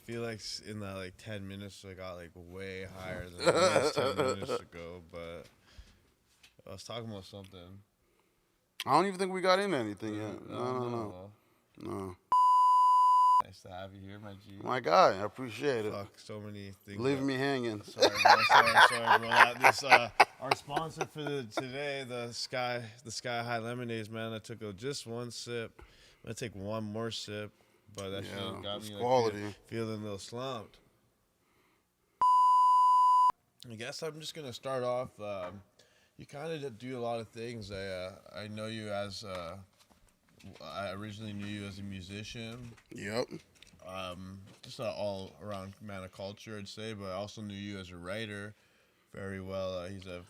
feel like in that like 10 minutes I got like way higher than the last 10 minutes ago, but I was talking about something. I don't even think we got into anything yet. No. Nice to have you here, my G. My guy, I appreciate it. Fuck, so many things. Leave me hanging. Sorry, bro. This our sponsor for today, the Sky High Lemonades, man. I took just one sip. I'm gonna take one more sip, but that shit got me like feeling a little slumped. I guess I'm just gonna start off. You kind of do a lot of things. I know you as I originally knew you as a musician. Yep. Just an all around man of culture, I'd say, but I also knew you as a writer very well. He's a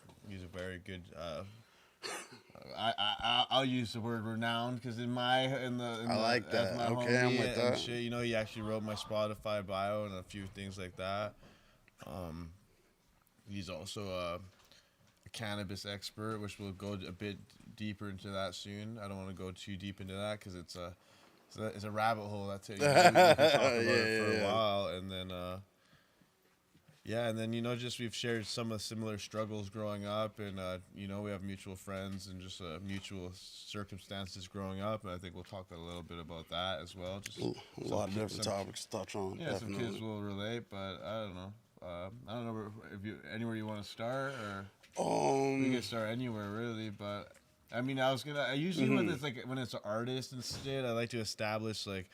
very good. I'll use the word renowned because I like that. My okay, homie I'm with that. and shit, you know, he actually wrote my Spotify bio and a few things like that. He's also a cannabis expert, which we'll go a bit deeper into that soon. I don't want to go too deep into that because it's a rabbit hole. That's it. We can talk about it for a while, and then and then you know, just we've shared some of the similar struggles growing up, and you know, we have mutual friends and just mutual circumstances growing up, and I think we'll talk a little bit about that as well. Just a lot of different topics to touch on. Yeah, definitely. some kids will relate, but I don't know. I don't know if you anywhere you want to start, or we can start anywhere really. But I mean, I usually when it's an artist and shit, I like to establish like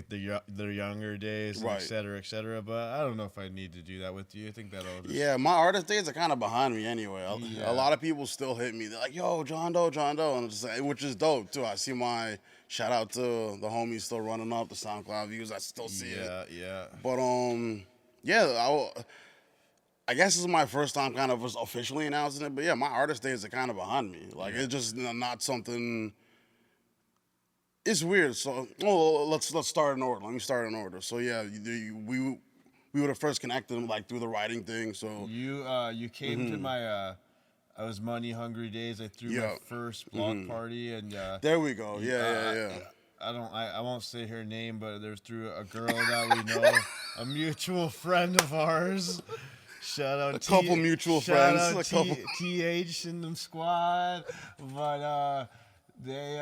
their younger days, and right, et cetera. But I don't know if I need to do that with you. I think that'll yeah, my artist days are kind of behind me anyway. A lot of people still hit me. They're like, "Yo, John Doe," and I'm just like, which is dope too. I see my shout out to the homies still running up the SoundCloud views. I still see it. Yeah. But I guess this is my first time kind of officially announcing it. But yeah, my artist days are kind of behind me. Like it's just not something. It's weird. So let's start in order. Let me start in order. So yeah, we would have first connected like through the writing thing. So you came to my I was money hungry days. I threw my first block party, and there we go. Yeah. I won't say her name, but there's through a girl that we know, a mutual friend of ours. Shout out couple mutual friends. Shout out TH in the squad. But they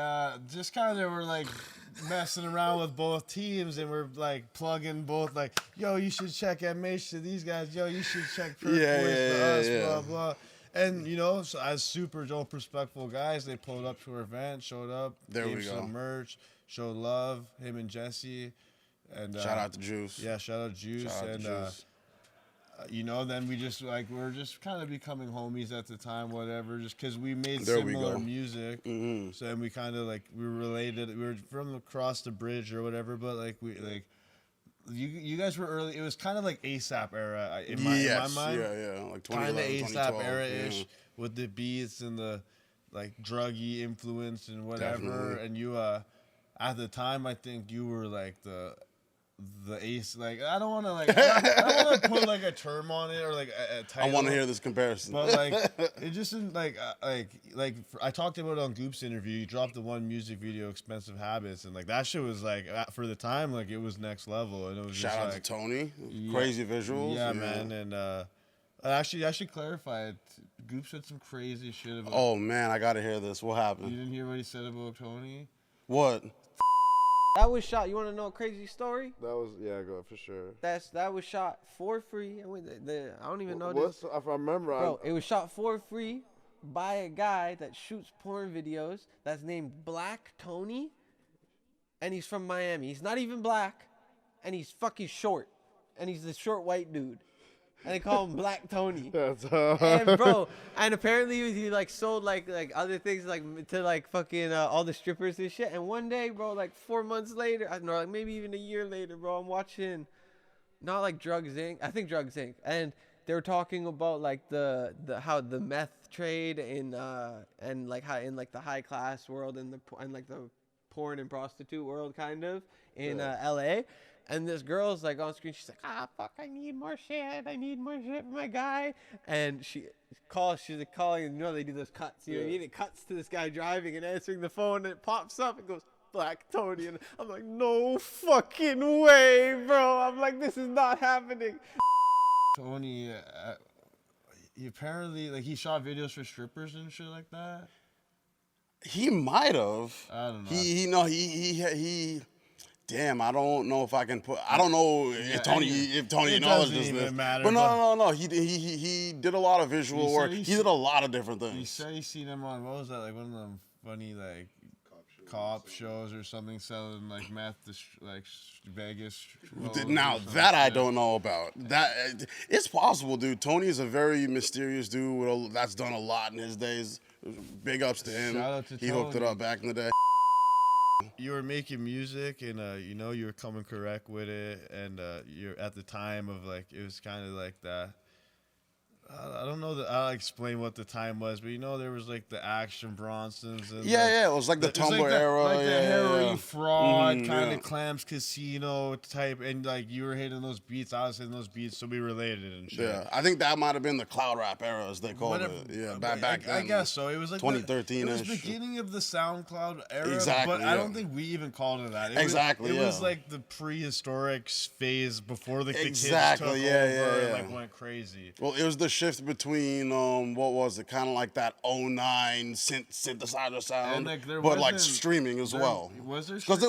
just kind of were like messing around with both teams, and we're like plugging both, like, yo, you should check MH to these guys. Yo, you should check Perk Boys for us, blah, blah. And, you know, so as super dope, respectful guys, they pulled up to our event, showed up, gave some merch, showed love, him and Jesse. And shout out to Juice. Yeah, shout out Juice. Juice. You know, then we just we were just kind of becoming homies at the time, whatever, just because we made similar music. So and we kind of we were related. We were from across the bridge or whatever, but you guys were early. It was kind of like ASAP era in my mind. Yeah, like 2011, kind of ASAP era-ish with the beats and the like druggy influence and whatever. Definitely. And you at the time, I think you were like the ace, I don't want to put like a term on it or like a title. I want to hear this comparison. But it just isn't I talked about it on Goop's interview. You dropped the one music video, Expensive Habits, and that shit was for the time it was next level, and it was shout out to Tony, crazy visuals. Yeah, man, and I should clarify it. Goop said some crazy shit about. Oh man, I gotta hear this. What happened? You didn't hear what he said about Tony? What? That was shot. You want to know a crazy story? That was go for sure. That was shot for free. I don't even know this. If I remember, bro, it was shot for free by a guy that shoots porn videos. That's named Black Tony, and he's from Miami. He's not even black, and he's fucking short, and he's the short white dude. And they call him Black Tony. And apparently he sold other things to fucking all the strippers and shit. And one day, bro, 4 months later, maybe even a year later, bro, I'm watching not Drugs Inc. I think Drugs Inc. And they were talking about how the meth trade and how in the high class world and the porn and prostitute world kind of in LA. And this girl's on screen. She's like, fuck, I need more shit for my guy. And she's calling, they do those cuts. You know what I mean? It cuts to this guy driving and answering the phone, and it pops up and goes, Black Tony. And I'm like, no fucking way, bro. I'm like, this is not happening. Tony, he apparently, like, he shot videos for strippers and shit like that. He might have. I don't know. He. Damn, I don't know if I can put. I don't know if Tony it acknowledges doesn't even this. matter, But no. He did a lot of visual work. He did a lot of different things. You said you seen him on, what was that, like one of them funny like cop shows or something, selling like meth to like Vegas. Now that I don't know about. That it's possible, dude. Tony is a very mysterious dude that's done a lot in his days. Big ups to him. Shout out to He hooked it Tony. up back in the day. You were making music and you know you were coming correct with it, and you're at the time of like it was kind of like that. I don't know that I'll explain what the time was, but you know there was like the Action Bronsons and Yeah, it was like the Tumblr era, like the heroin fraud kind yeah. of Clams Casino type, and like you were hitting those beats, I was hitting those beats, so we related and shit. Yeah, I think that might have been the cloud rap era, as they called Whatever. it. Yeah, back then. I guess so. It was like 2013 It was -ish. beginning of the SoundCloud era, Exactly, but I don't think we even called it that. It Exactly, was yeah. like the prehistoric phase before like the Exactly, kids took yeah, over yeah, and like yeah. went crazy. Well, it was the shift between what was it, kind of like that '09 synthesizer sound, And, like, there but like wasn't- streaming as well. Was there? Because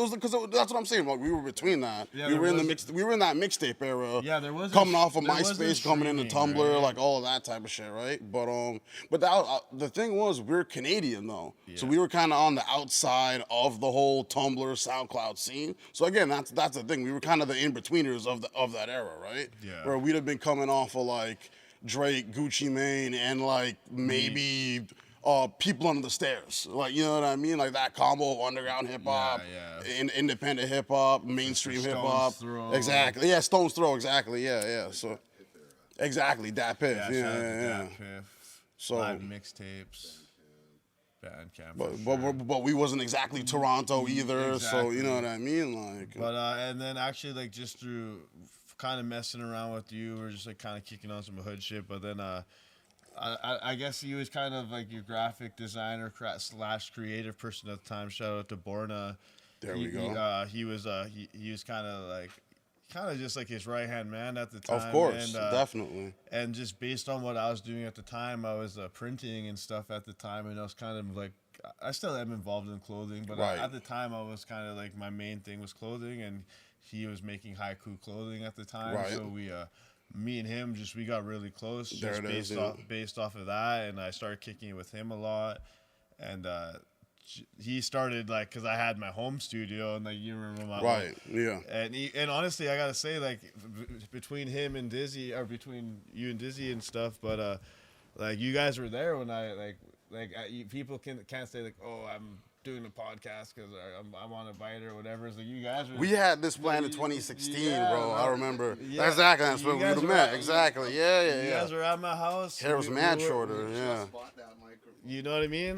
that's what I'm saying. Like we were between that. Yeah, we there were in the wasn't- we were in that mixtape era. Yeah, there wasn't coming off of there wasn't MySpace, coming into streaming, Tumblr, right? like all of that type of shit, right? But that, the thing was, we're Canadian though, so Yeah. we were kind of on the outside of the whole Tumblr, SoundCloud scene. So again, that's the thing. We were kind of the in-betweeners of that era, right? Yeah. Where we'd have been coming off of like Drake, Gucci Mane, and like maybe People Under the Stairs. Like, you know what I mean? Like that combo of underground hip hop, Yeah. independent hip hop, mainstream hip hop. Stone's Throw. Exactly. Yeah, Stone's Throw. Exactly. Yeah. So, exactly. Dat Piff. Yeah, Yeah. shout out to Yeah. Dat Piff, So- live mixtapes, Bandcamp. for sure. But we wasn't exactly Toronto either. So you know what I mean? Like. But and then actually like just through kind of messing around with you, we're just like kind of kicking on some hood shit. But then I guess he was kind of like your graphic designer slash creative person at the time. Shout out to Borna. There we go. He was kind of like just like his right hand man at the time. Of course, and, definitely. And just based on what I was doing at the time, I was printing and stuff at the time, and I was kind of like, I still am involved in clothing, but Right. at the time I was kind of like my main thing was clothing, and he was making haiku clothing at the time, Right. so me and him we got really close There just it is, based off of that, and I started kicking it with him a lot, and he started like because I had my home studio, and like you remember my Right. Yeah. and honestly, I gotta say, like, between him and Dizzy, or between you and Dizzy and stuff, but like you guys were there when I people can't say like, oh, I'm doing a podcast because I'm on a bite or whatever. So you guys were. We had this plan in 2016, Yeah, bro. I bro. remember. Yeah. Exactly. That's You when we guys would have were met. at- Exactly. Yeah. You guys were at my house. Hair was We mad were- shorter. Yeah. You know what I mean?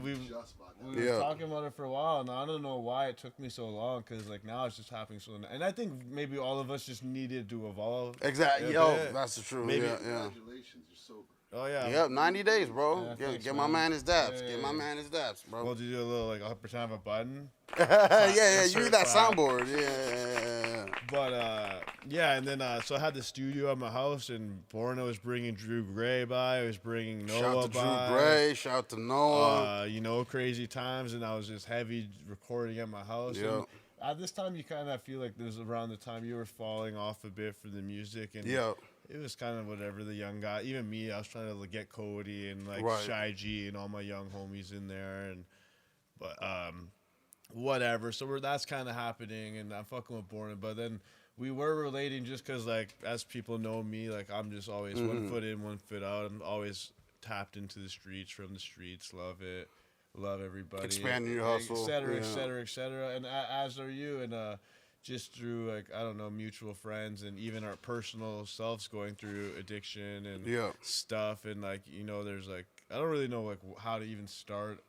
We were Yeah. talking about it for a while, and I don't know why it took me so long. Because like now it's just happening so. And I think maybe all of us just needed to evolve. Exactly. a Yo, bit. that's the truth. Maybe- Yeah. Congratulations, you're sober. Oh yeah. Yep, 90 days, bro. Yeah, Get thanks, my man. man his daps. Yeah, Get my yeah. man his daps, bro. Well, did you do a little like I'll pretend I have a button? Yeah, you need that certified. soundboard. Yeah. But yeah, and then so I had the studio at my house, and Borna was bringing Drew Gray by. I was bringing Noah Shout to Drew by. Gray. Shout to Noah. You know, crazy times, and I was just heavy recording at my house. Yeah. And at this time, you kind of feel like this was around the time you were falling off a bit for the music, and Yeah. it was kind of whatever the young guy. Even me, I was trying to like, get Cody and like Right. Shy G and all my young homies in there, but whatever. So that's kind of happening, and I'm fucking with Borna. But then we were relating just because, like, as people know me, like I'm just always one foot in, one foot out. I'm always tapped into the streets, from the streets. Love it, love everybody. Expanding your hustle, et cetera, et yeah. cetera, et cetera. And as are you, and just through like I don't know, mutual friends, and even our personal selves going through addiction and Yeah. stuff, and like you know, there's like I don't really know like how to even start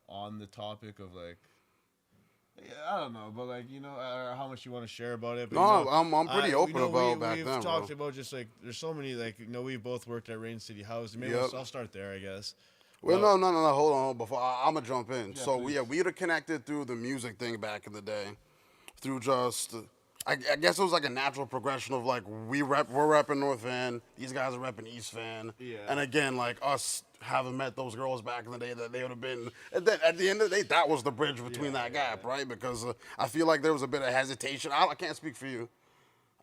on the topic of like. Yeah, I don't know, but like you know, how much you want to share about it. But, No, you know, I'm pretty open about back we've then, talked bro. about just like there's so many like you know we both worked at Rain City House. Maybe Yep. I'll start there, I guess. Well, no. Hold on. Before I'm gonna jump in. Yeah, So please. we'd have connected through the music thing back in the day, through just. I guess it was like a natural progression of like we're repping North Van, these guys are repping East Van, Yeah. and again like us having met those girls back in the day that they would have been. And then at the end of the day, that was the bridge between that gap, right? Because I feel like there was a bit of hesitation. I can't speak for you.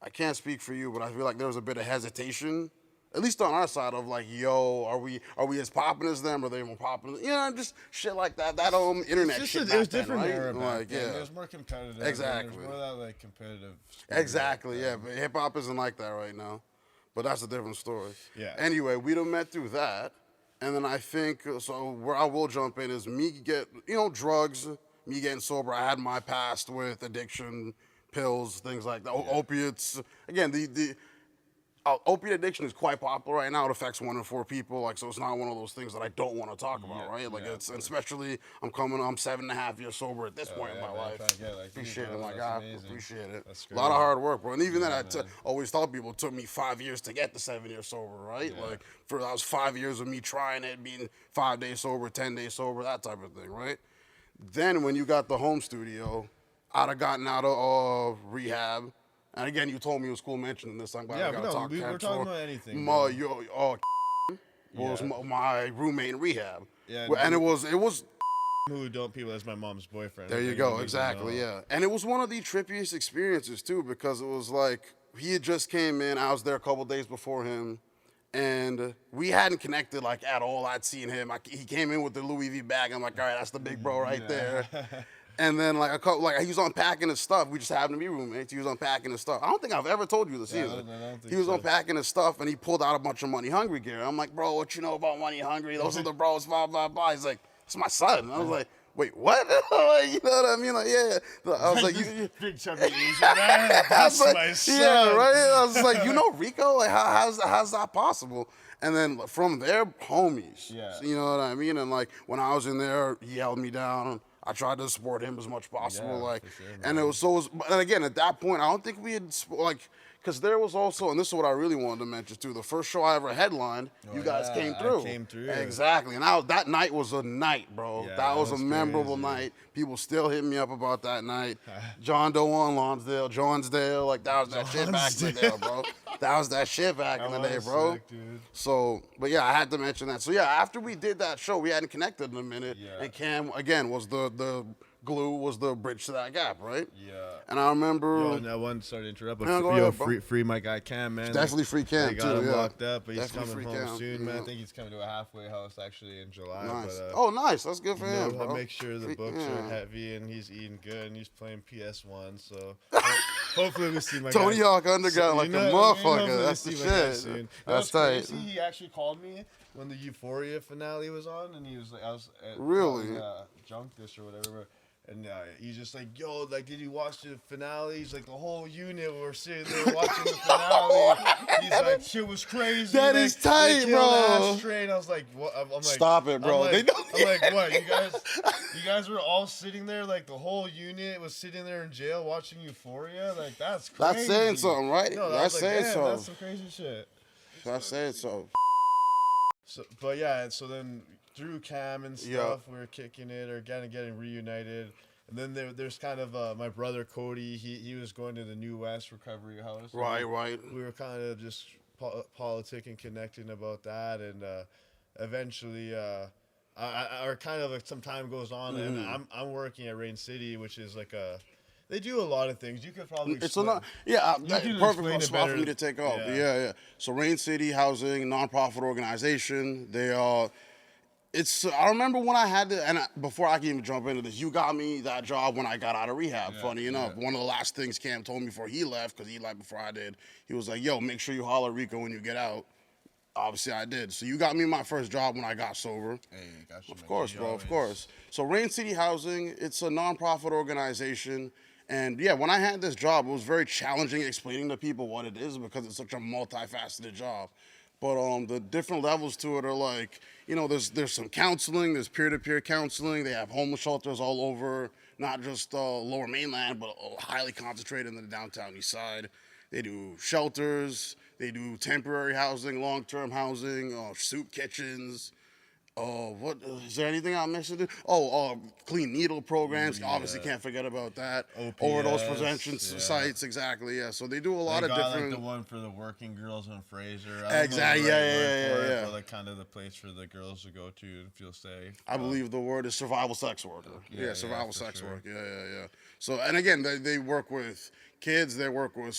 I can't speak for you, but I feel like there was a bit of hesitation, at least on our side, of like, yo, are we as popping as them? Are they more popping? You know, just shit like that. That internet It's shit. just Back it was then, different right? era back Like, then. yeah. It was more competitive. Exactly. There's more of that like competitive. spirit Exactly, back yeah. then. But hip hop isn't like that right now. But that's a different story. Yeah. Anyway, we'd have met through that. And then I think, so where I will jump in is me drugs, me getting sober. I had my past with addiction, pills, things like that, opiates. Again, the opiate addiction is quite popular right now. It affects 1 in 4 people. Like, so it's not one of those things that I don't want to talk about, right? Like, it's especially I'm 7.5 years sober at this point in my man, life. trying to get, like, Appreciate you, it, bro, my that's God. amazing. Appreciate it. That's A lot of great. hard work, bro. And even then, I man. always tell people it took me 5 years to get to 7 years sober, right? Like, that was 5 years of me trying it, being 5 days sober, 10 days sober, that type of thing, right? Then when you got the home studio, I'd have gotten out of rehab. And again, you told me it was cool mentioning this. I'm glad Yeah, we got to no, talk. we're talking about anything, My, bro. was my roommate in rehab. Yeah, And it was Who don't people? That's my mom's boyfriend. there if you anyone go, doesn't exactly, know. yeah. And it was one of the trippiest experiences too, because it was like he had just came in. I was there a couple days before him, and we hadn't connected like at all. I'd seen him. He came in with the Louis V bag. I'm like, all right, that's the big bro right there. And then he was unpacking his stuff. We just happened to be roommates. He was unpacking his stuff. I don't think I've ever told you this Yeah, I either. don't think He was so. unpacking his stuff, and he pulled out a bunch of Money Hungry gear. I'm like, bro, what you know about Money Hungry? Those are the bros, blah, blah, blah. He's like, it's my son. And I was like, wait, what? You know what I mean? Like, yeah. I was like, you big chubby Asian man. That's like, my son. yeah, right? I was like, you know Rico? Like, how's that possible? And then from there, homies. Yeah. So, you know what I mean? And like, when I was in there, he held me down. I tried to support him as much as possible. Yeah, like, for sure, and man. and again, at that point, I don't think we had, because there was also, and this is what I really wanted to mention too, the first show I ever headlined, you guys yeah, came I through. came through. Exactly. And that night was a night, bro. Yeah, that was a was memorable crazy. night. People still hit me up about that night. John Doe on Lonsdale, Johnsdale, like that was that shit back in the day, bro. That was that shit back in the day, was bro. sick, dude. So, but yeah, I had to mention that. So yeah, after we did that show, we hadn't connected in a minute, Yeah. and Cam again was the glue, was the bridge to that gap, right? Yeah. And I remember. Yo, no one sorry to interrupt, but No, go ahead, bro. free my guy Cam, man. Definitely free Cam, They got too, him yeah. locked up, but he's Definitely coming free home Cam, soon, man. yeah. I think he's coming to a halfway house actually in July. Nice. But, Oh, nice. That's good for him, He'll bro. make sure the Free- books yeah. are heavy and he's eating good and he's playing PS1. So hopefully we see my Tony guy. Hawk Underground like a You know what I mean? motherfucker. Hopefully we That's the see my guy shit. soon. You know That's what's tight. crazy? He actually called me when the Euphoria finale was on, and he was like, I was at Really? Junk Dish or whatever. And he's just like, yo, like, did you watch the finale? He's like, the whole unit were sitting there watching the finale. He's like, shit was crazy. That like, is tight, they killed bro. Ashtray. And I was like, what? I'm like, Stop it, bro. I'm They like, don't- I'm like, what? You guys were all sitting there, like, the whole unit was sitting there in jail watching Euphoria? Like, that's crazy. That's saying something, right? No, That's like, saying damn, something. That's some crazy shit. That's saying something. So, but yeah, and so then through Cam and stuff, we were kicking it or getting reunited. And then there's kind of my brother Cody. He was going to the New West Recovery House. Right, right. We were kind of just politicking, connecting about that, and eventually, or kind of like some time goes on, and I'm working at Rain City, which is like they do a lot of things. You could probably It's explain. not, yeah, can perfect explain it spot for better. me to take off. Yeah. Yeah. So Rain City Housing, nonprofit organization. They are. I remember when I had to, and before I can even jump into this, you got me that job when I got out of rehab. Funny enough, one of the last things Cam told me before he left, because he left before I did, he was like, "Yo, make sure you holler at Rico when you get out." Obviously, I did. So you got me my first job when I got sober. Hey, got you, Of man. course, You bro, of always- course. So Rain City Housing, it's a nonprofit organization. And yeah, when I had this job, it was very challenging explaining to people what it is because it's such a multifaceted job. But the different levels to it are like, there's some counseling, there's peer-to-peer counseling. They have homeless shelters all over, not just Lower Mainland, but highly concentrated in the downtown East Side. They do shelters, they do temporary housing, long-term housing, soup kitchens. Oh, what is there anything I'm missing? Oh, clean needle programs. Obviously, can't forget about that. Overdose OPS, prevention yeah. sites, exactly. Yeah, so they do a lot They of got different. like the one for the working girls in Fraser. I don't know Exactly, the right yeah, word yeah, for it, yeah. But like kind of the place for the girls to go to and feel safe. I believe the word is survival sex worker. Yeah, Survival for sex sure. work. Yeah. So, and again, they work with kids. They work with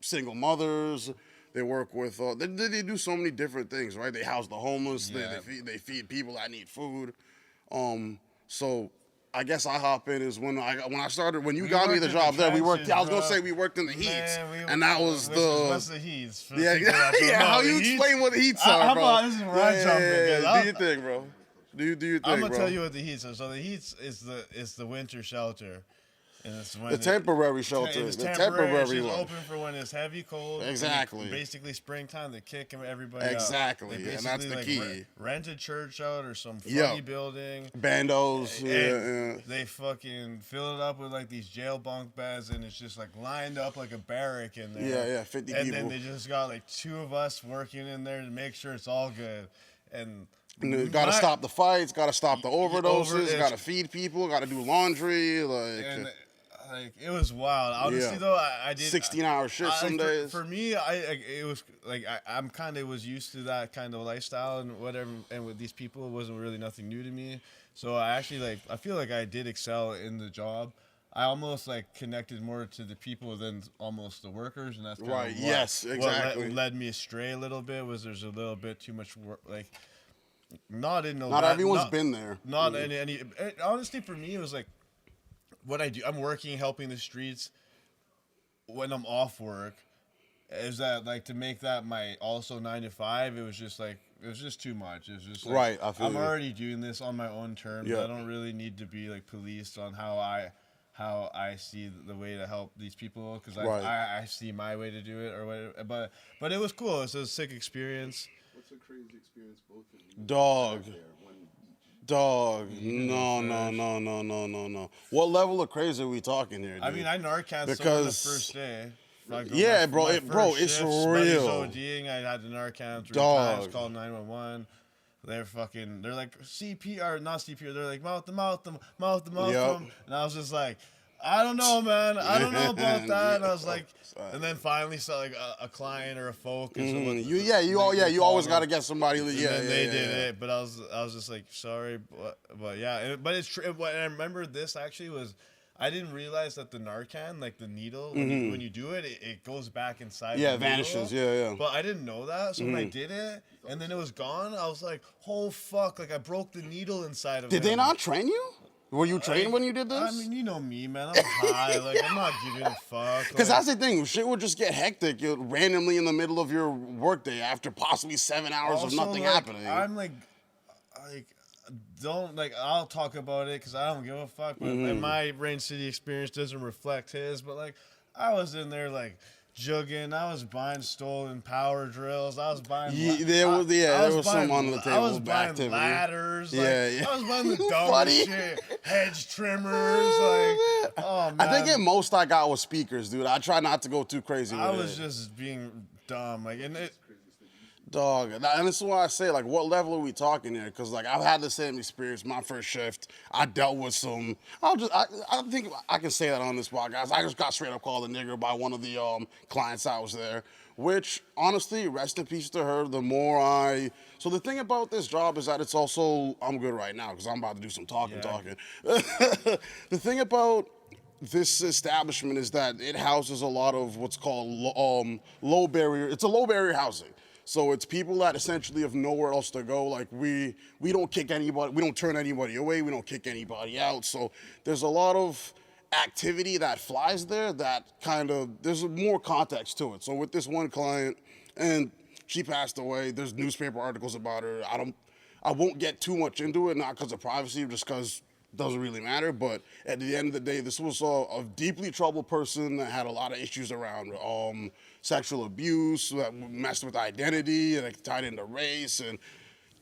single mothers. They work with. They do so many different things, right? They house the homeless. Yeah. They feed people that need food. So I guess I hop in is when I started when you We got me worked the in job the there. We worked. trenches, I was gonna bro. say we worked in the heats, Man, and that was what's the heats? For yeah, people that don't yeah. know, How the you heats- explain what the heats are, how bro? about this is where I jump in, 'cause Do your thing, bro. Do your thing, I'm gonna bro. tell you what the heats are. So the heats is the winter shelter, and it's when The temporary shelter. It's The temporary. It's temporary just one. open for when it's heavy cold. and Exactly. Basically springtime, they kick everybody out. Exactly, They and that's basically, the like, key. Rent a church out or some Yep. funny building. Bandos. And Yeah. they fucking fill it up with like these jail bunk beds, and it's just like lined up like a barrack in there. Yeah, 50 and people. then they just got like 2 of us working in there to make sure it's all good. And Got to my- stop the fights. Got to stop the overdoses. it's- Got to feed people. Got to do laundry. and like it was wild. Honestly, Yeah. though, I did 16-hour shifts some days. For me, it was like I'm kind of was used to that kind of lifestyle and whatever. And with these people, it wasn't really nothing new to me. So I actually I feel like I did excel in the job. I almost like connected more to the people than almost the workers, and that's kind Right, of yes, exactly. what led me astray a little bit. Was there's a little bit too much work, like not in no Not bad- everyone's not- been there. Not any. Honestly, for me, it was like what I do. I'm working, helping the streets when I'm off work. Is that like to make that my also 9 to 5? It was just like it was just too much. It was just like, Right, I feel I'm you. already doing this on my own terms. Yeah. I don't really need to be like policed on how I see the way to help these people because Right. I see my way to do it or whatever. But it was cool. It was a sick experience. What's a crazy experience both of you Dog. had there? One each. Dog. No. What level of crazy are we talking here, dude? I mean, I Narcan Because- someone the first day. Like, Yeah, my bro, first it's shift, somebody's real. ODing, I had the Narcan 3 Dog. times, called 911. They're like CPR, not CPR. They're like mouth to mouth, mouth to mouth. Yep. And I was just like, I don't know, man. I don't know about that. And I was like, and then finally saw like a client or a folk. Or someone, You always got to get somebody. and Yeah, then they yeah, did yeah. it, but I was just like, sorry, but yeah, but it's true. And I remember this actually was, I didn't realize that the Narcan, like the needle, when you do it, it goes back inside. Yeah, the it vanishes. needle. Yeah. But I didn't know that, so when I did it, and then it was gone, I was like, oh fuck, like I broke the needle inside of it. Did they not train you? Were you trained when you did this? I mean, you know me, man. I'm high. Like, I'm not giving a fuck. Because like, that's the thing, shit would just get hectic randomly in the middle of your workday after possibly 7 hours of also, nothing like, happening. I'm like, don't like. I'll talk about it because I don't give a fuck. But and my Rain City experience doesn't reflect his. But like, I was in there like jugging. I was buying stolen power drills. I was buying. There was some buying- on the I table was buying activity. ladders. Yeah, like, yeah. I was buying the You dumbest funny. shit. Hedge trimmers. Like, oh man. I think at most I got was speakers, dude. I try not to go too crazy with I it. was just being dumb. Like, and it. Dog, and this is why I say, like, what level are we talking here? Because, like, I've had the same experience my first shift. I dealt with some, I think I can say that on this podcast. I just got straight up called a nigger by one of the clients I was there, which, honestly, rest in peace to her. So the thing about this job is that it's also, I'm good right now because I'm about to do some talking. The thing about this establishment is that it houses a lot of what's called low barrier housing. So it's people that essentially have nowhere else to go. Like we don't kick anybody, we don't turn anybody away, we don't kick anybody out. So there's a lot of activity that flies there that there's more context to it. So with this one client, and she passed away, there's newspaper articles about her. I won't get too much into it, not because of privacy, just because it doesn't really matter. But at the end of the day, this was a deeply troubled person that had a lot of issues around sexual abuse, that messed with identity, and it tied into race. And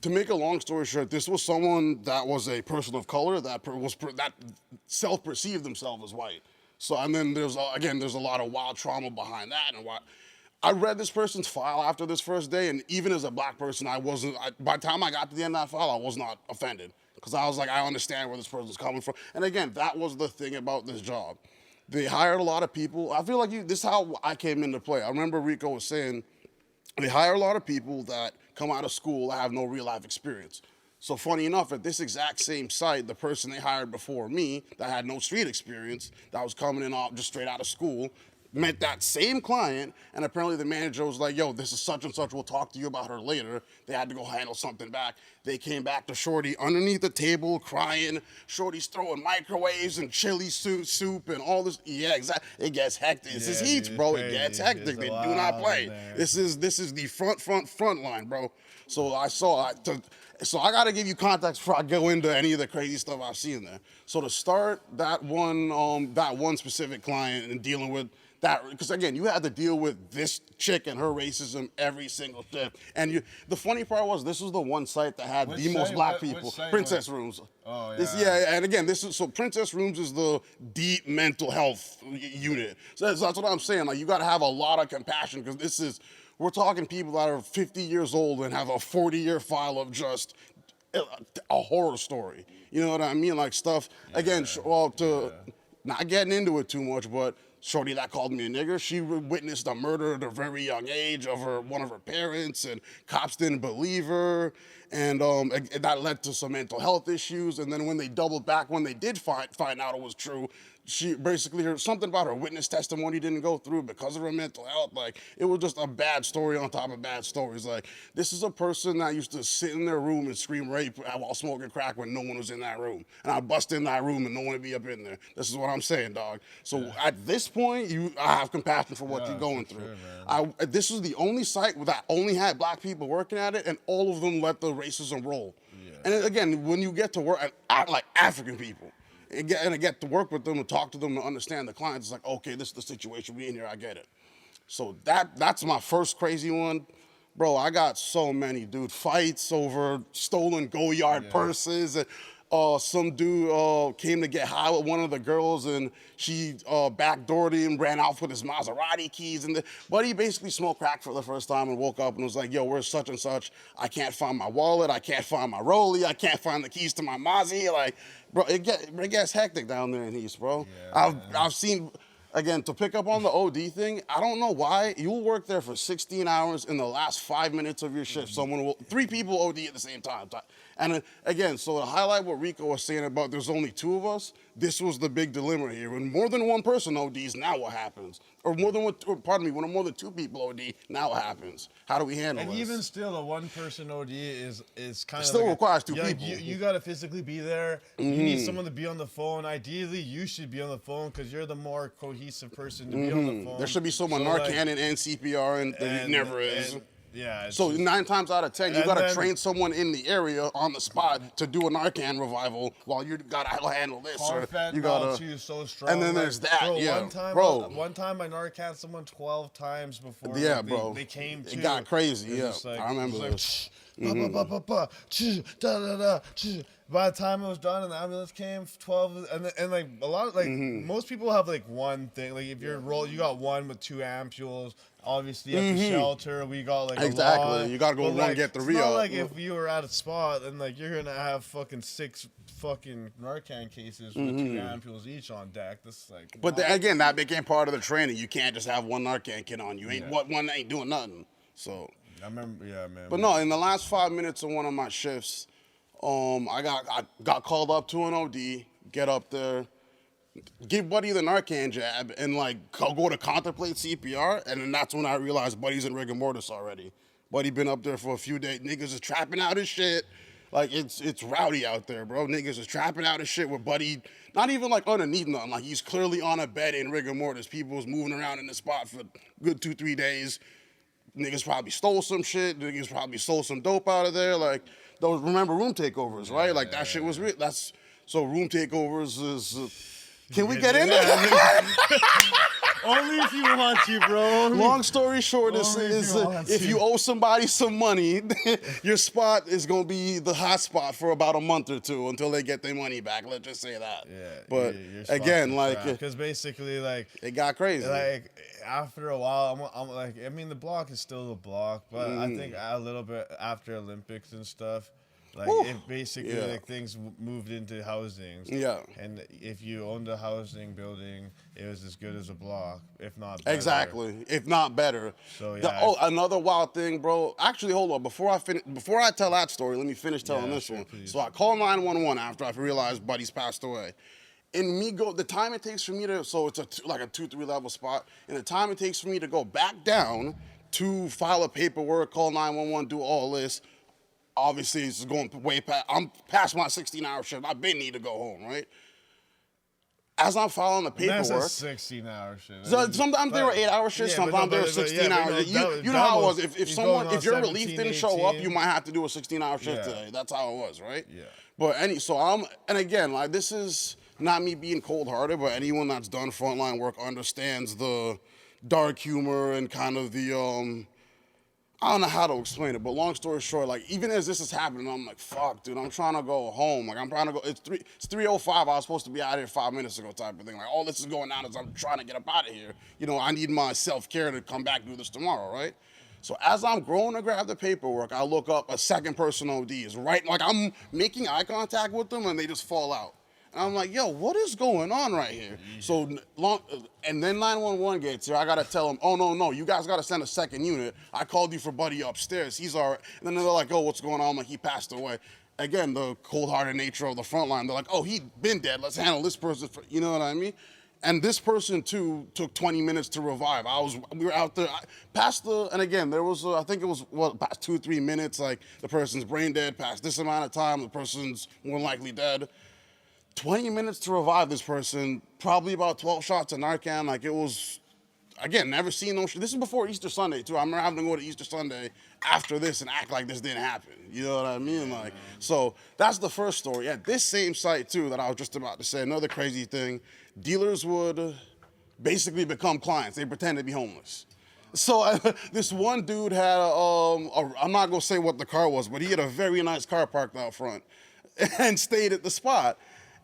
to make a long story short, this was someone that was a person of color that self-perceived themselves as white. So, and then there's a lot of wild trauma behind that. And I read this person's file after this first day, and even as a black person, by the time I got to the end of that file, I was not offended. Because I was like, I understand where this person's coming from. And again, that was the thing about this job. They hired a lot of people. I feel like this is how I came into play. I remember Rico was saying, they hire a lot of people that come out of school that have no real life experience. So funny enough, at this exact same site, the person they hired before me that had no street experience, that was coming in just straight out of school, met that same client, and apparently the manager was like, yo, this is such and such, we'll talk to you about her later. They had to go handle something back. They came back to Shorty underneath the table crying. Shorty's throwing microwaves and chili soup and all this. Yeah, exactly. It gets hectic. This is heat, bro. It gets hectic. They do not play. This is the front line, bro. So I got to give you context before I go into any of the crazy stuff I've seen there. So to start that one specific client and dealing with that, because again, you had to deal with this chick and her racism every single shift. And the funny part was, this was the one site that had the most black people. Princess Rooms. Oh, yeah. And again, Princess Rooms is the deep mental health unit. So that's what I'm saying. Like, you got to have a lot of compassion, because we're talking people that are 50 years old and have a 40-year file of just a horror story. You know what I mean? Like stuff, again, not getting into it too much, but Shorty that called me a nigger, she witnessed a murder at a very young age of one of her parents, and cops didn't believe her, and that led to some mental health issues. And then when they doubled back, when they did find out it was true, she basically heard something about her witness testimony didn't go through because of her mental health. Like, it was just a bad story on top of bad stories. Like, this is a person that used to sit in their room and scream rape while smoking crack when no one was in that room. And I bust in that room and no one would be up in there. This is what I'm saying, dog. So at this point, I have compassion for what you're going through. Sure, this is the only site that only had black people working at it, and all of them let the racism roll. Yeah. And again, when you get to work, like African people, and I get to work with them and talk to them and understand the clients, it's like, okay, this is the situation we in here, I get it. So that's my first crazy one. Bro, I got so many, dude. Fights over stolen Go-Yard purses. And, some dude came to get high with one of the girls, and she backdoored him, ran off with his Maserati keys. But he basically smoked crack for the first time and woke up and was like, yo, where's such and such? I can't find my wallet. I can't find my rollie. I can't find the keys to my Mazzy. Like, bro, it gets hectic down there in East, bro. Yeah, I've seen... Again, to pick up on the OD thing, I don't know why. You'll work there for 16 hours. In the last 5 minutes of your shift, 3 people OD at the same time. And again, so to highlight what Rico was saying about there's only 2 of us, this was the big dilemma here. When more than one person ODs, now what happens? Or when more than 2 people OD, now what happens? How do we handle this? And even still, a one-person OD is kind of still requires 2 people. You got to physically be there. You need someone to be on the phone. Ideally, you should be on the phone because you're the more cohesive person to be on the phone. There should be someone Narcan and CPR, and it never is. So 9 times out of 10, you got to train someone in the area on the spot to do a Narcan revival while you got to handle this. You got to. So strong. And then there's that. One time I Narcan someone 12 times before. They came to. It got crazy. I remember this. By the time it was done and the ambulance came, 12, and like a lot of most people have like one thing. Like if you're you got one with 2 ampules. Obviously at the shelter, we got like a lot. You gotta go run get the Rio. It's not like if you were at a spot and like you're gonna have fucking 6 fucking Narcan cases with 2 ampules each on deck. This is like. But again, that became part of the training. You can't just have one Narcan kit on you. One ain't doing nothing. So. I remember, man. But no, in the last 5 minutes of one of my shifts, I got called up to an OD, get up there, give Buddy the Narcan jab, and like go to contemplate CPR, and then that's when I realized Buddy's in rigor mortis already. Buddy been up there for a few days. Niggas is trapping out his shit. Like it's rowdy out there, bro. Niggas is trapping out his shit with Buddy, not even like underneath nothing. Like he's clearly on a bed in rigor mortis. People was moving around in the spot for good 2-3 days. Niggas probably stole some shit. Niggas probably stole some dope out of there. Like those, remember room takeovers, right? Like that shit was real. So room takeovers is. Can we get into that? Only if you want to, bro. Long story short, Only if you owe somebody some money, your spot is gonna be the hot spot for about a month or two until they get their money back. Let's just say that. Yeah. But again, like, because basically, like, it got crazy. like after a while, I'm like, I mean, the block is still the block, but I think a little bit after Olympics and stuff. Like, it basically, like, things moved into housings. Yeah. And if you owned a housing building, it was as good as a block, if not better. Exactly, if not better. So, yeah. Another wild thing, bro. Actually, hold on. Before I tell that story, let me finish telling this one. Please. So I called 911 after I realized Buddy's passed away. And the time it takes for me to, so it's like a 2-3 level spot, and the time it takes for me to go back down to file a paperwork, call 911, do all this. Obviously, it's going way past. I'm past my 16-hour shift. I been need to go home, right? As I'm filing the paperwork, That's a 16-hour shift. so sometimes they were 8-hour shifts, sometimes they were 16 hours. You know how it was. If your relief didn't show up, you might have to do a 16-hour shift today. That's how it was, right? Yeah. But and again, like, this is not me being cold-hearted, but anyone that's done frontline work understands the dark humor and kind of the I don't know how to explain it, but long story short, like, even as this is happening, I'm like, fuck, dude, I'm trying to go home. Like, I'm trying to go, it's 3:05, I was supposed to be out here 5 minutes ago type of thing. Like, all this is going on is I'm trying to get up out of here. You know, I need my self-care to come back and do this tomorrow, right? So as I'm going to grab the paperwork, I look up, a second person OD is right, like, I'm making eye contact with them and they just fall out. And I'm like, yo, what is going on right here? So and then 911 gets here. I gotta tell them, oh no, you guys gotta send a second unit. I called you for Buddy upstairs. He's all right. And then they're like, oh, what's going on? I'm like, he passed away. Again, the cold-hearted nature of the front line. They're like, oh, he'd been dead. Let's handle this person. You know what I mean? And this person too took 20 minutes to revive. We were out there and again, there was I think it was past 2-3 minutes. Like, the person's brain dead. Past this amount of time, the person's more likely dead. 20 minutes to revive this person, probably about 12 shots of Narcan. Like, it was, again, never seen no shit. This is before Easter Sunday, too. I remember having to go to Easter Sunday after this and act like this didn't happen. You know what I mean? Like, so that's the first story. At this same site, too, that I was just about to say, another crazy thing, dealers would basically become clients. They pretend to be homeless. So this one dude had, I'm not going to say what the car was, but he had a very nice car parked out front and stayed at the spot.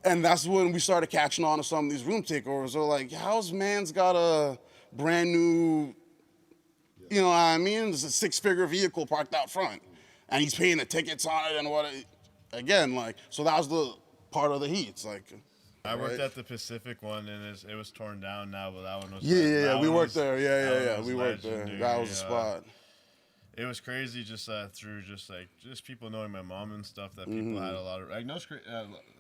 And that's when we started catching on to some of these room takeovers. They're like, how's man's got a brand new, you know what I mean? It's a 6-figure vehicle parked out front. And he's paying the tickets on it and again, like, so that was the part of the heat. It's like, I worked at the Pacific one, and it was torn down now, but that one was... Yeah, we worked there. Yeah, we worked there. That was the spot. It was crazy just through just people knowing my mom and stuff, that people had a lot of, like,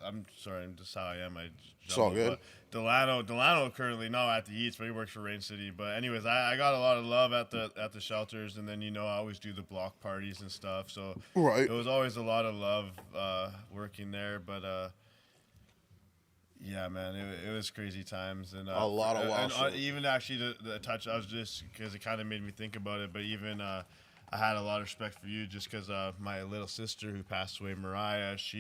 I'm sorry, I'm just how I am. It's all good. Delano currently, no, at the Eats, but he works for Rain City. But anyways, I got a lot of love at the shelters, and then, you know, I always do the block parties and stuff. So right. It was always a lot of love working there. But yeah, man, it was crazy times, and a lot of wild shit. Even actually the touch, I was just, because it kind of made me think about it, but even I had a lot of respect for you just because my little sister who passed away, Mariah, rest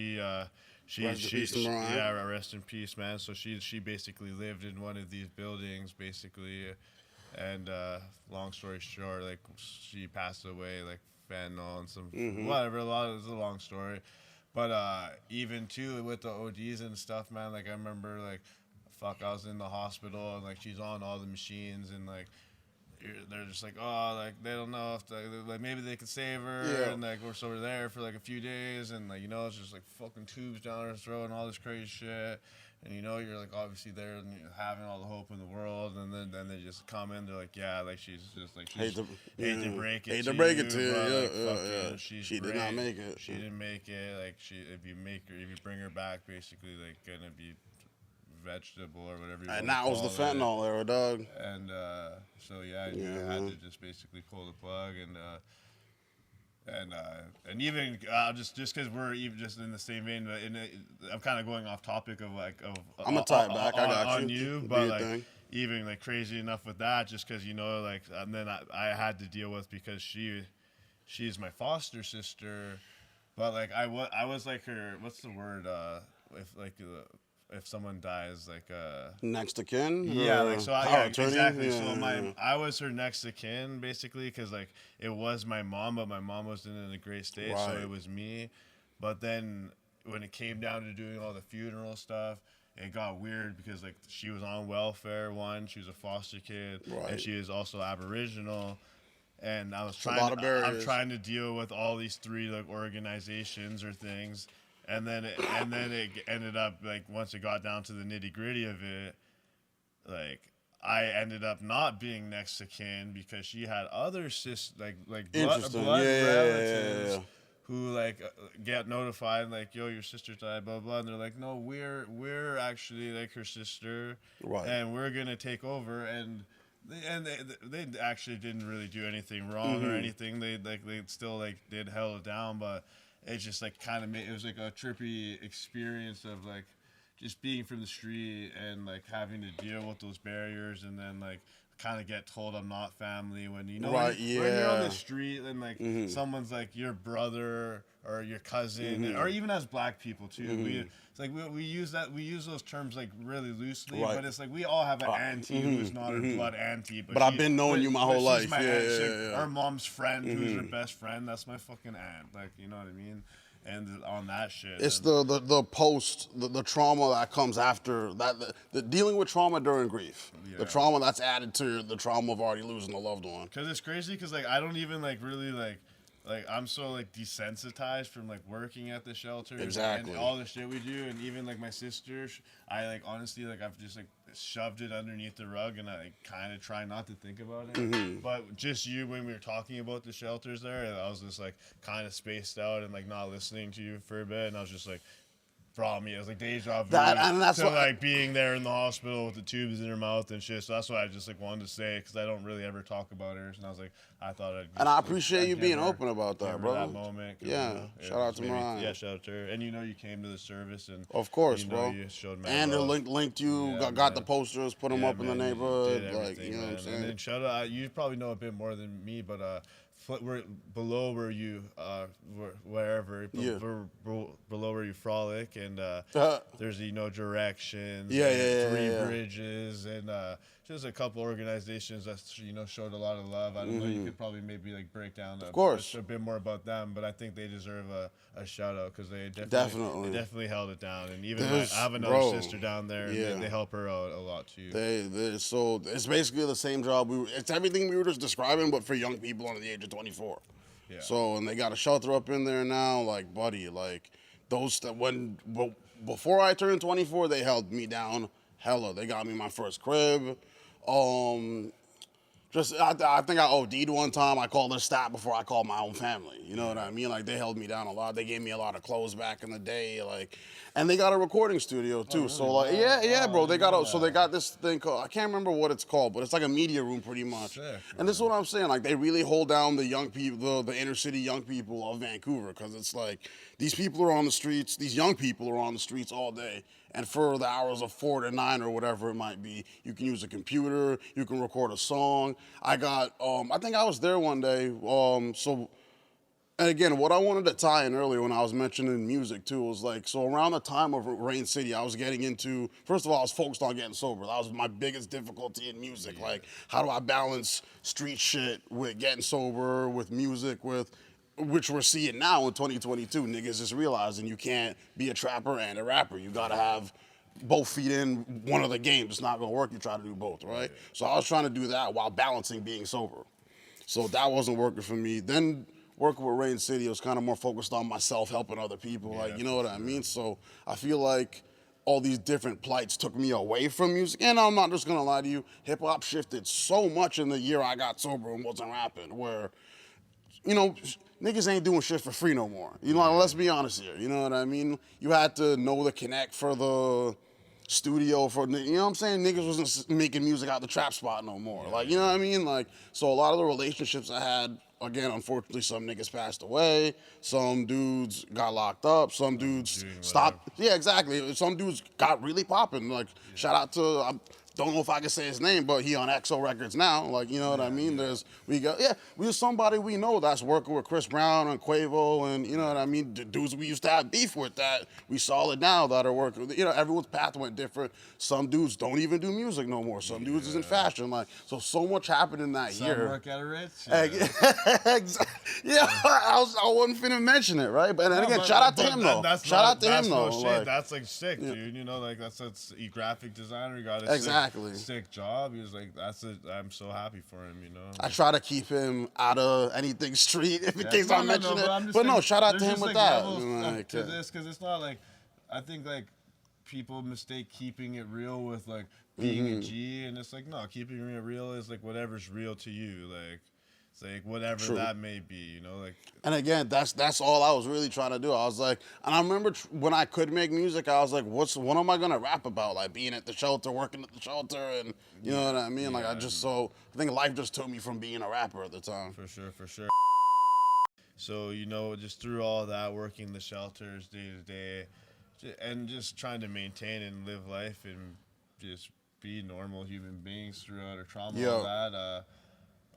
in peace, man. So she basically lived in one of these buildings, basically, and long story short, like, she passed away, like, fentanyl and some whatever. It's a long story, but even too with the ODs and stuff, man. Like, I remember, like, I was in the hospital and, like, she's on all the machines and, like, they're just like, oh, like, they don't know if like maybe they could save her, and, like, we're there for, like, a few days, and, like, you know, it's just, like, fucking tubes down her throat and all this crazy shit, and, you know, you're, like, obviously there and you're having all the hope in the world, and then they just come in, they're like, yeah, like, she's just like, hate to break it to you, she did not make it. She didn't make it. Like, if you bring her back, basically, like, gonna be vegetable or whatever you want to that was the fentanyl era, dog. And so yeah, I had to just basically pull the plug, and even just because we're even just in the same vein, but I'm kind of going off topic of I'm gonna tie it back. I got on you, but like even like crazy enough with that, just because, you know, like, and then I had to deal with, because she's my foster sister, but like I was like her, what's the word, if like if someone dies, like Next to kin? yeah, Or like so power yeah, attorney? exactly. Yeah, So yeah, yeah. I was her next of kin basically, because like it was my mom, but my mom wasn't in a great state, so Right. it was me. But then when it came down to doing all the funeral stuff, it got weird because like she was on welfare. One, she was a foster kid, Right. and she is also Aboriginal. And I was a lot of I'm barriers. trying to deal with all these three like organizations or things, and then it ended up like once it got down to the nitty gritty of it, like I ended up not being next to kin because she had other like Interesting. blood Yeah, yeah, yeah, relatives yeah, yeah. who like get notified like, yo, your sister died, blah blah, and they're like, no, we're actually like her sister, Right. and we're gonna take over. And they actually didn't really do anything wrong or anything. They still like did held it down, but it just like kind of made it was like a trippy experience of like just being from the street and like having to deal with those barriers, and then like kind of get told I'm not family when you know Right, when you're on yeah. the street and like someone's like your brother or your cousin or even as black people too. It's like we use those terms like really loosely, Right. but it's like we all have an auntie who's not her blood auntie, But I've been knowing you my whole she's life. my Yeah, aunt. yeah, She's like yeah. our mom's friend who's her best friend. That's my fucking aunt. Like, you know what I mean? And on that shit, It's and- the post, the trauma that comes after that, the dealing with trauma during grief. The Yeah. trauma that's added to the trauma of already losing a loved one. Cause it's crazy. Cause like I don't even like really like I'm so like desensitized from like working at the shelter Exactly. and all the shit we do, and even like my sister, I like honestly like I've just like shoved it underneath the rug, and I like, kind of try not to think about it. But just you when we were talking about the shelters there, I was just like kind of spaced out and like not listening to you for a bit, and I was just like. Brought me. It was like deja vu. That's to what- like being there in the hospital with the tubes in her mouth and shit. So that's why I just like wanted to say it because I don't really ever talk about her. And I was like, I thought I'd. And I just, appreciate I'd you give being her- open about give that, her bro. That moment. 'Cause, Yeah. you know, Shout out to maybe- Mariah. Yeah, shout out to her. And you know, you came to the service and. Of course, you know, bro. You showed mad And it love. linked you, Yeah, got the man. posters, put them Yeah, up in the man, you neighborhood. did Like, everything, you know what I'm man. saying? And then shout out, you probably know a bit more than me, but below where you wherever Yeah. below where you frolic, and there's directions, Yeah, and yeah, three yeah. bridges, and just a couple organizations that showed a lot of love. I don't know, you could probably maybe like break down course. a bit more about them, but I think they deserve a shout out because they Definitely. definitely held it down. And even There's- I have another bro, sister down there, and yeah. they help her out a lot too. So it's basically the same job. It's everything we were just describing, but for young people under the age of 24. Yeah. So, and they got a shelter up in there now. Like, buddy, like those that before I turned 24, they held me down hella. They got me my first crib. I think I OD'd one time. I called their staff before I called my own family. You know what I mean? Like, they held me down a lot. They gave me a lot of clothes back in the day. Like, and they got a recording studio too. So like, yeah, bro. They got so they got this thing called, I can't remember what it's called, but it's like a media room pretty much. Sick, And this is what I'm saying. Like, they really hold down the young people, the inner city young people of Vancouver, because it's like these people are on the streets. These young people are on the streets all day. And for the hours of 4 to 9 or whatever it might be, you can use a computer, you can record a song. I think I was there one day. And again, what I wanted to tie in earlier when I was mentioning music too was like, so around the time of Rain City, I was getting into, first of all, I was focused on getting sober. That was my biggest difficulty in music. Like, how do I balance street shit with getting sober, with music, which we're seeing now in 2022. Niggas just realizing you can't be a trapper and a rapper. You gotta have both feet in one of the games. It's not gonna work. You try to do both, right? So I was trying to do that while balancing being sober. So that wasn't working for me. Then working with Rain City, it was kind of more focused on myself, helping other people. Like, you know what I mean? So I feel like all these different plights took me away from music. And I'm not just gonna lie to you, hip hop shifted so much in the year I got sober and wasn't rapping, where, you know, niggas ain't doing shit for free no more. You know, let's be honest here. You know what I mean? You had to know the connect for the studio for, you know what I'm saying? Niggas wasn't making music out the trap spot no more. Like, you know what I mean? Like, so a lot of the relationships I had, again, unfortunately, some niggas passed away. Some dudes got locked up. Some dudes stopped. Yeah, exactly. Some dudes got really popping. Like, shout out to don't know if I can say his name, but he on XO Records now. Like, you know what I mean? We have somebody we know that's working with Chris Brown and Quavo, and you know what I mean? The dudes we used to have beef with that we solid now that are working. You know, everyone's path went different. Some dudes don't even do music no more. Some dudes is in fashion. Like, so much happened in that Some year. work at a Ritz. Yeah, I wasn't finna mention it, right? But then again, shout out to him though. Shout out to him though. Shit. That's like sick, dude. You know, like that's a graphic designer. He got a sick job. He was like, I'm so happy for him. You know. I try to keep him out of anything street in case I mention it. But no, shout out to him with that. Like, to this, because it's not like, I think like people mistake keeping it real with like being a G, and it's like, no, keeping it real is like whatever's real to you. Like, it's like whatever that may be, you know, like. And again, that's all I was really trying to do. I was like, and I remember when I could make music, I was like, what am I gonna rap about? Like being at the shelter, working at the shelter, and you know what I mean? Like I think life just took me from being a rapper at the time. For sure. So, you know, just through all that, working the shelters day to day, and just trying to maintain and live life and just be normal human beings throughout our trauma, all that.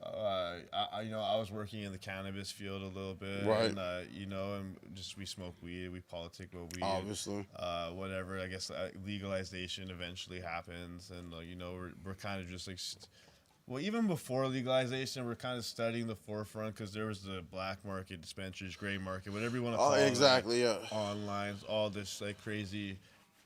I was working in the cannabis field a little bit, right? And you know, and just we smoke weed, we politic about weed, obviously. Whatever. I guess legalization eventually happens, and you know, we're kind of just like, well, even before legalization, we're kind of studying the forefront because there was the black market, dispensaries, gray market, whatever you want to call it. Exactly, yeah. Online, all this like crazy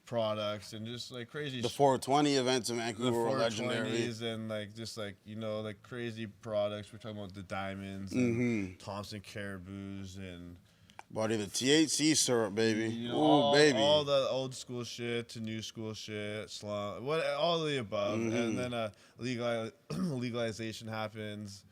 products and just like crazy. The 420 events in Vancouver were the legendary. And like just like, you know, like crazy products. We're talking about the diamonds and Thompson Caribous and buddy, the THC syrup, baby. You know, all the old school shit to new school shit, slum, all of the above. And then legalization happens.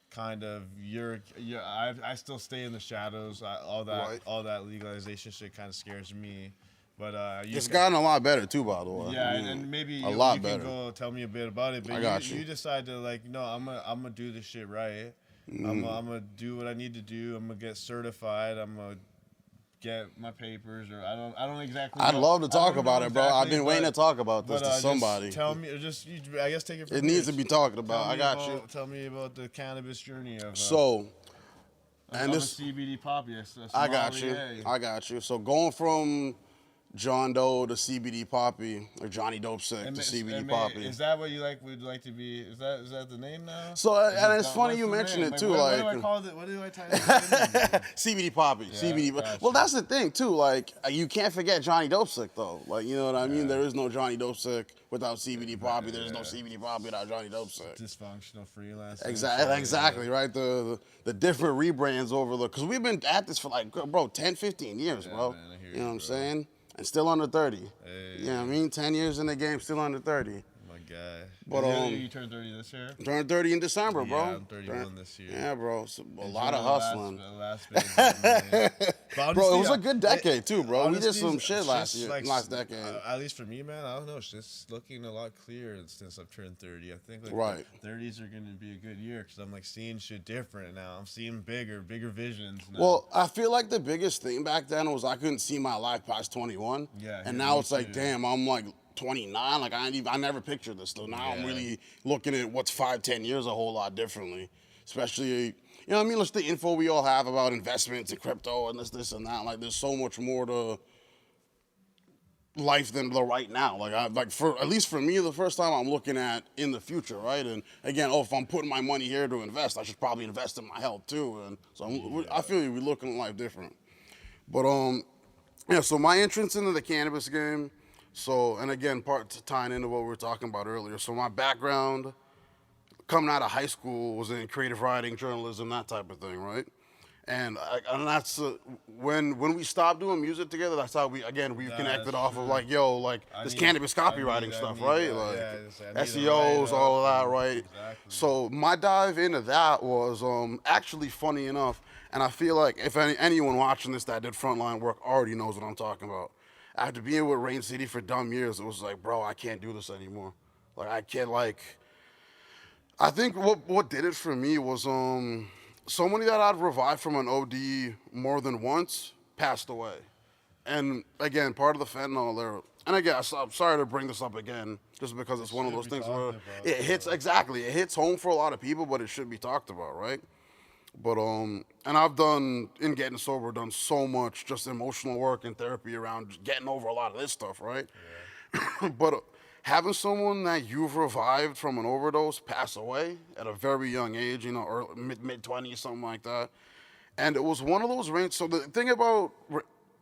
Kind of, I still stay in the shadows. All that legalization shit kind of scares me. But it's gotten a lot better too, by the way. Yeah, and maybe you can go tell me a bit about it. But you decide to like, no, I'm gonna do this shit right. I'm gonna do what I need to do. I'm gonna get certified. I'm gonna get my papers, or I don't exactly. I'd love to talk about it, bro. I've been waiting to talk about this to somebody. Just tell me, I guess take it. It needs to be talked about. I got you. Tell me about the cannabis journey of. And this CBD PAPI. I got you. So going from John Doe to CBD PAPI, or Johnny Dopesick to CBD PAPI. Is that what you would like to be? Is that the name now? So and it's funny you mention it too. What do I call it? What do I title it? CBD PAPI. Yeah, CBD. gotcha. Well, that's the thing too. Like you can't forget Johnny Dopesick though. Like you know what I mean. There is no Johnny Dopesick without CBD PAPI. There's no CBD PAPI without Johnny Dopesick. Dysfunctional freelance. Exactly. Right. The different rebrands over because we've been at this for like 10, 15 years, bro. Man, I hear you know what I'm bro. saying? And still under 30. Hey. You know what I mean? 10 years in the game, still under 30. My guy. But you turned 30 this year? Turned 30 in December, bro. Yeah, I'm 31 this year. Yeah, bro. So a lot of hustling. Last bit, bro, it was a good decade too, bro. Honestly, we did some shit last decade. At least for me, man, I don't know. It's just looking a lot clearer since I've turned 30. I think the 30s are going to be a good year because I'm like seeing shit different now. I'm seeing bigger visions now. Well, I feel like the biggest thing back then was I couldn't see my life past 21. Yeah. And now it's like, damn, I'm like 29. Like I never pictured this. So now I'm really looking at what's 5-10 years a whole lot differently. Especially, you know what I mean? Just the info we all have about investments and crypto and this and that. Like there's so much more to life than the right now. At least for me, the first time I'm looking at in the future, right? And again, if I'm putting my money here to invest, I should probably invest in my health too. And so I feel we're looking at life different. But so my entrance into the cannabis game. So, and again, tying into what we were talking about earlier. So my background coming out of high school was in creative writing, journalism, that type of thing, right? And that's when we stopped doing music together. That's how we connected off of this cannabis copywriting stuff, right? SEOs, all of that, right? Exactly. So my dive into that was actually funny enough, and I feel like if anyone watching this that did frontline work already knows what I'm talking about. After being with Rain City for dumb years, it was like, bro, I can't do this anymore. Like I can't I think what did it for me was somebody that I'd revived from an OD more than once passed away. And again, part of the fentanyl there, and again, I'm sorry to bring this up again, just because it's one of should those be things where talked about, it hits exactly. It hits home for a lot of people, but it should be talked about, right? But and I've done in getting sober, done so much just emotional work and therapy around just getting over a lot of this stuff, right? But having someone that you've revived from an overdose pass away at a very young age, you know, early, mid 20s, something like that, and it was one of those rain. So the thing about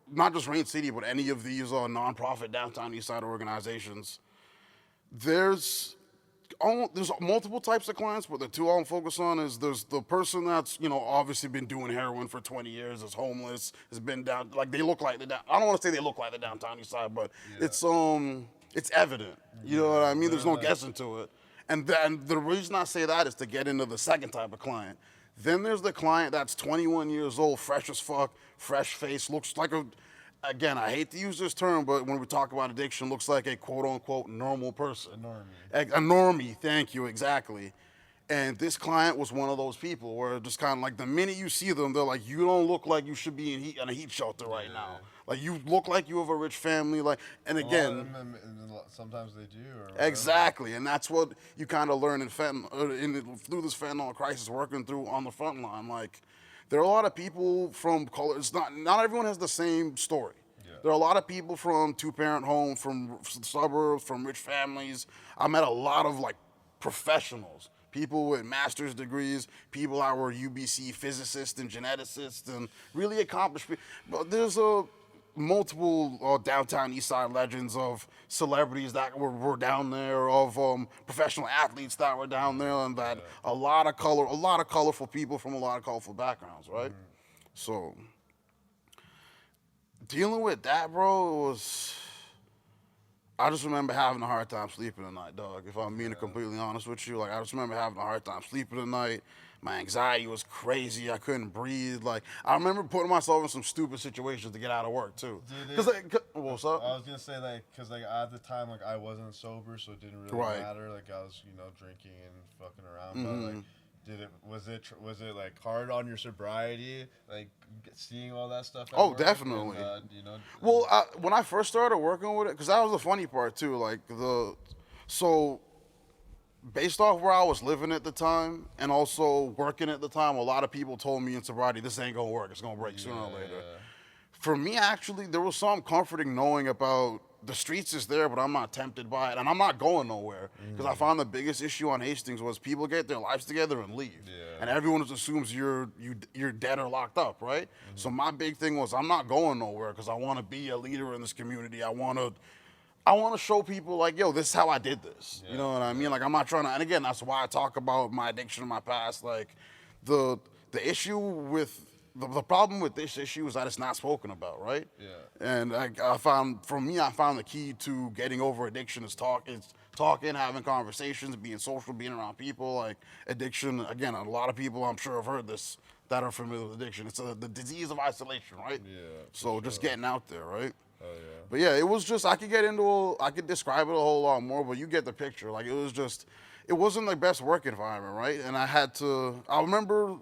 not just Rain City, but any of these nonprofit downtown East Side organizations, there's multiple types of clients, but the two I'm focused on is there's the person that's, you know, obviously been doing heroin for 20 years, is homeless, has been down, like they look like I don't want to say they look like the downtown East Side, but it's evident. You know what I mean? There's no guessing to it. And then the reason I say that is to get into the second type of client. Then there's the client that's 21 years old, fresh as fuck, fresh face, looks like again, I hate to use this term, but when we talk about addiction, looks like a quote-unquote normal person. A normie, thank you, exactly. And this client was one of those people where just kind of like the minute you see them, they're like, you don't look like you should be in a heat shelter right now. Like, you look like you have a rich family, like, and again... sometimes they do. Exactly, and that's what you kind of learn through this fentanyl crisis, working through on the front line. Like, there are a lot of people from color. It's not everyone has the same story. Yeah. There are a lot of people from two-parent homes, from suburbs, from rich families. I met a lot of like professionals, people with master's degrees, people that were UBC physicists and geneticists, and really accomplished people. But there's multiple downtown East Side legends of celebrities that were down there, of professional athletes that were down there, and that a lot of colorful people from a lot of colorful backgrounds, right? So dealing with that, bro, I just remember having a hard time sleeping at night, dog. If I'm being completely honest with you, like, I just remember having a hard time sleeping at night. My anxiety was crazy. I couldn't breathe. Like, I remember putting myself in some stupid situations to get out of work too. What's up? I was gonna say, like, cause like at the time, like, I wasn't sober, so it didn't really matter. Like, I was, you know, drinking and fucking around. But like, was it like hard on your sobriety, like seeing all that stuff? At work Definitely. And, you know. Well, when I first started working with it, because that was the funny part too. Like based off where I was living at the time and also working at the time, a lot of people told me in sobriety, this ain't gonna work. It's gonna break sooner or later. For me, actually, there was some comforting knowing about the streets is there, but I'm not tempted by it, and I'm not going nowhere. Because I found the biggest issue on Hastings was people get their lives together and leave, and everyone just assumes you're dead or locked up, right? So my big thing was I'm not going nowhere because I want to be a leader in this community. I want to show people, like, yo, this is how I did this. You know what I mean? Like, I'm not trying to, and again, that's why I talk about my addiction in my past. Like, the issue with, the problem with this issue is that it's not spoken about, right? Yeah. And I found the key to getting over addiction is talking, having conversations, being social, being around people. Like, addiction, again, a lot of people I'm sure have heard this that are familiar with addiction. It's the disease of isolation, right? Yeah. So just getting out there, right? Oh, yeah. But yeah, it was just, I could describe it a whole lot more, but you get the picture. Like, it wasn't the best work environment, right? And I remember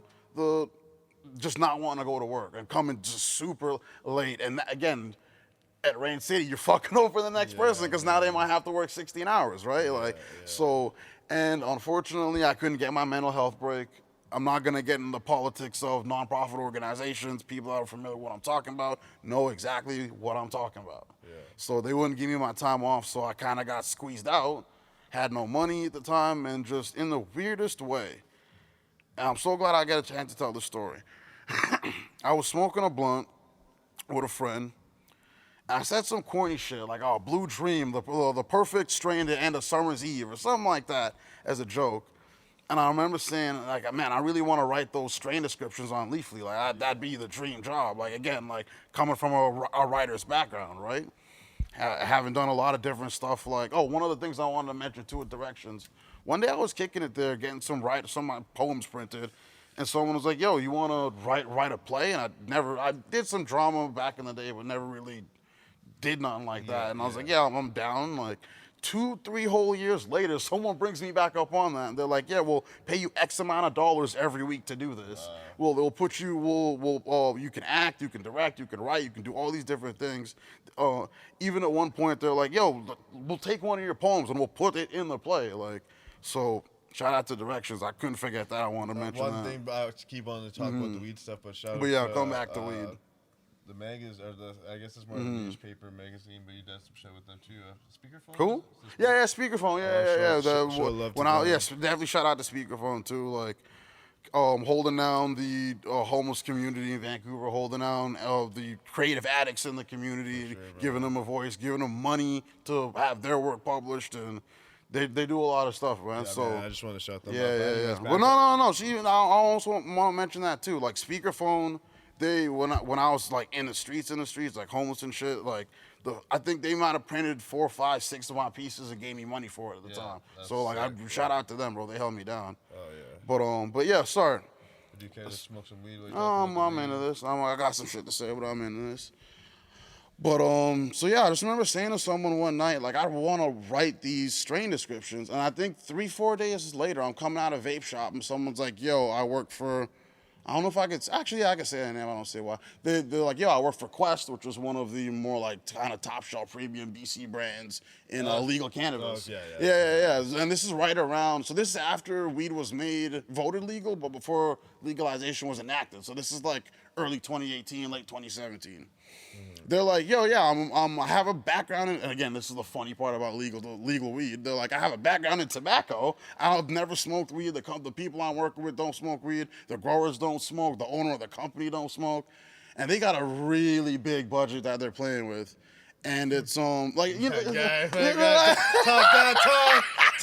just not wanting to go to work and coming just super late. And again, at Rain City, you're fucking over the next person because now they might have to work 16 hours, right? So, and unfortunately, I couldn't get my mental health break. I'm not going to get into the politics of nonprofit organizations. People that are familiar with what I'm talking about know exactly what I'm talking about. Yeah. So they wouldn't give me my time off, so I kind of got squeezed out, had no money at the time, and just in the weirdest way. And I'm so glad I got a chance to tell this story. I was smoking a blunt with a friend, and I said some corny shit like, oh, Blue Dream, the perfect strain to end a summer's eve, or something like that as a joke. And I remember saying, like, man, I really want to write those strain descriptions on Leafly. Like, that'd be the dream job. Like, again, like, coming from a writer's background, right? Having done a lot of different stuff. Like, one of the things I wanted to mention, too, with directions. One day I was kicking it there, getting some of my poems printed. And someone was like, yo, you want to write a play? And I did some drama back in the day, but never really did nothing like that. And I was like, yeah, I'm down. Like, 2-3 whole years later, someone brings me back up on that. And they're like, yeah, we'll pay you X amount of dollars every week to do this. Well, they'll put you, you can act, you can direct, you can write, you can do all these different things. Even at one point, they're like, yo, we'll take one of your poems and we'll put it in the play. Like, so shout out to Directions. I couldn't forget that. I wanted to mention One that. thing, I keep on to talk about the weed stuff, but shout But out yeah, to, come back to weed. The magazine, or I guess it's more of a newspaper magazine, but you done some shit with them too. Speakerphone? Cool. Is this- Yeah, Speakerphone. Yeah. show love to When I, them. yes, definitely shout out to Speakerphone too. Like, holding down the homeless community in Vancouver, holding down the creative addicts in the community, giving them a voice, giving them money to have their work published, and they do a lot of stuff, man. Yeah, so man, I just want to shout them out. yeah. Anyways, Well, no. See, I also want to mention that too. Like Speakerphone, when I was like in the streets, like homeless and shit, like I think they might have printed 4, 5, 6 of my pieces and gave me money for it at the time. So like, sick, shout out to them, bro. They held me down. Oh yeah. But yeah, sorry. Did you care to smoke some weed? I'm into this. I got some shit to say, but I'm into this. But so yeah, I just remember saying to someone one night, like, I want to write these strain descriptions, and I think 3-4 days later, I'm coming out of vape shop, and someone's like, "Yo, I work for." I don't know if I could. Actually, yeah, I can say that name. I don't say why. They're like, "Yo, I work for Quest, which was one of the more like kind of top shelf premium BC brands in legal cannabis." Yeah. And this is right around. So this is after weed was voted legal, but before legalization was enacted. So this is like early 2018, late 2017. They're like, yo, yeah, I have a background in, and again, this is the funny part about legal weed. They're like, I have a background in tobacco. I've never smoked weed. The people I'm working with don't smoke weed. The growers don't smoke. The owner of the company don't smoke. And they got a really big budget that they're playing with. And it's like, you know,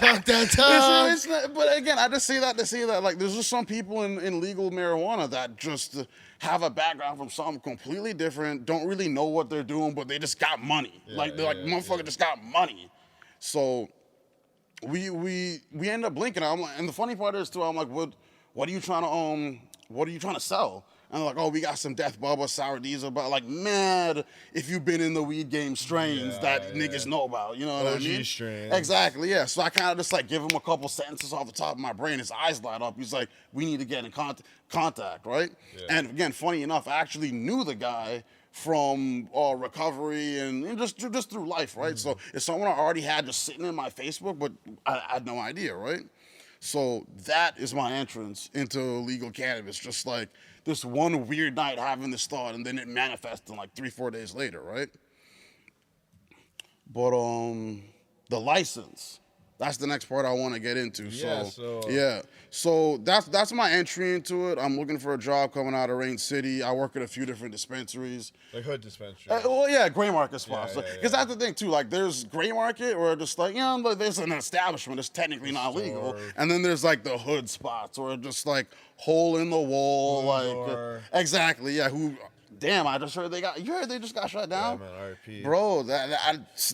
Talk that talk. it's not, but again, I just say that to say that, like, there's just some people in legal marijuana that just have a background from something completely different, don't really know what they're doing, but they just got money. Motherfucker just got money. So we end up blinking. I'm like, and the funny part is too, I'm like, what are you trying to sell? And they're like, oh, we got some Death Bubba, Sour Diesel, but like, mad if you've been in the weed game strains that niggas know about, you know what I mean? Strains. Exactly, yeah. So I kind of just like give him a couple sentences off the top of my brain. His eyes light up. He's like, we need to get in contact, right? Yeah. And again, funny enough, I actually knew the guy from recovery and just through life, right? So it's someone I already had just sitting in my Facebook, but I had no idea, right? So that is my entrance into legal cannabis, just like this one weird night having this thought, and then it manifested like 3-4 days later, right? But the license, that's the next part I want to get into. So that's my entry into it. I'm looking for a job coming out of Rain City. I work at a few different dispensaries. Like hood dispensary. Gray market spots. Because that's the thing too. Like, there's gray market where just like, there's an establishment that's technically not legal, and then there's like the hood spots where just like hole in the wall, exactly. Yeah. Damn, I just heard you heard they just got shut down? Yeah, man, RIP. Bro,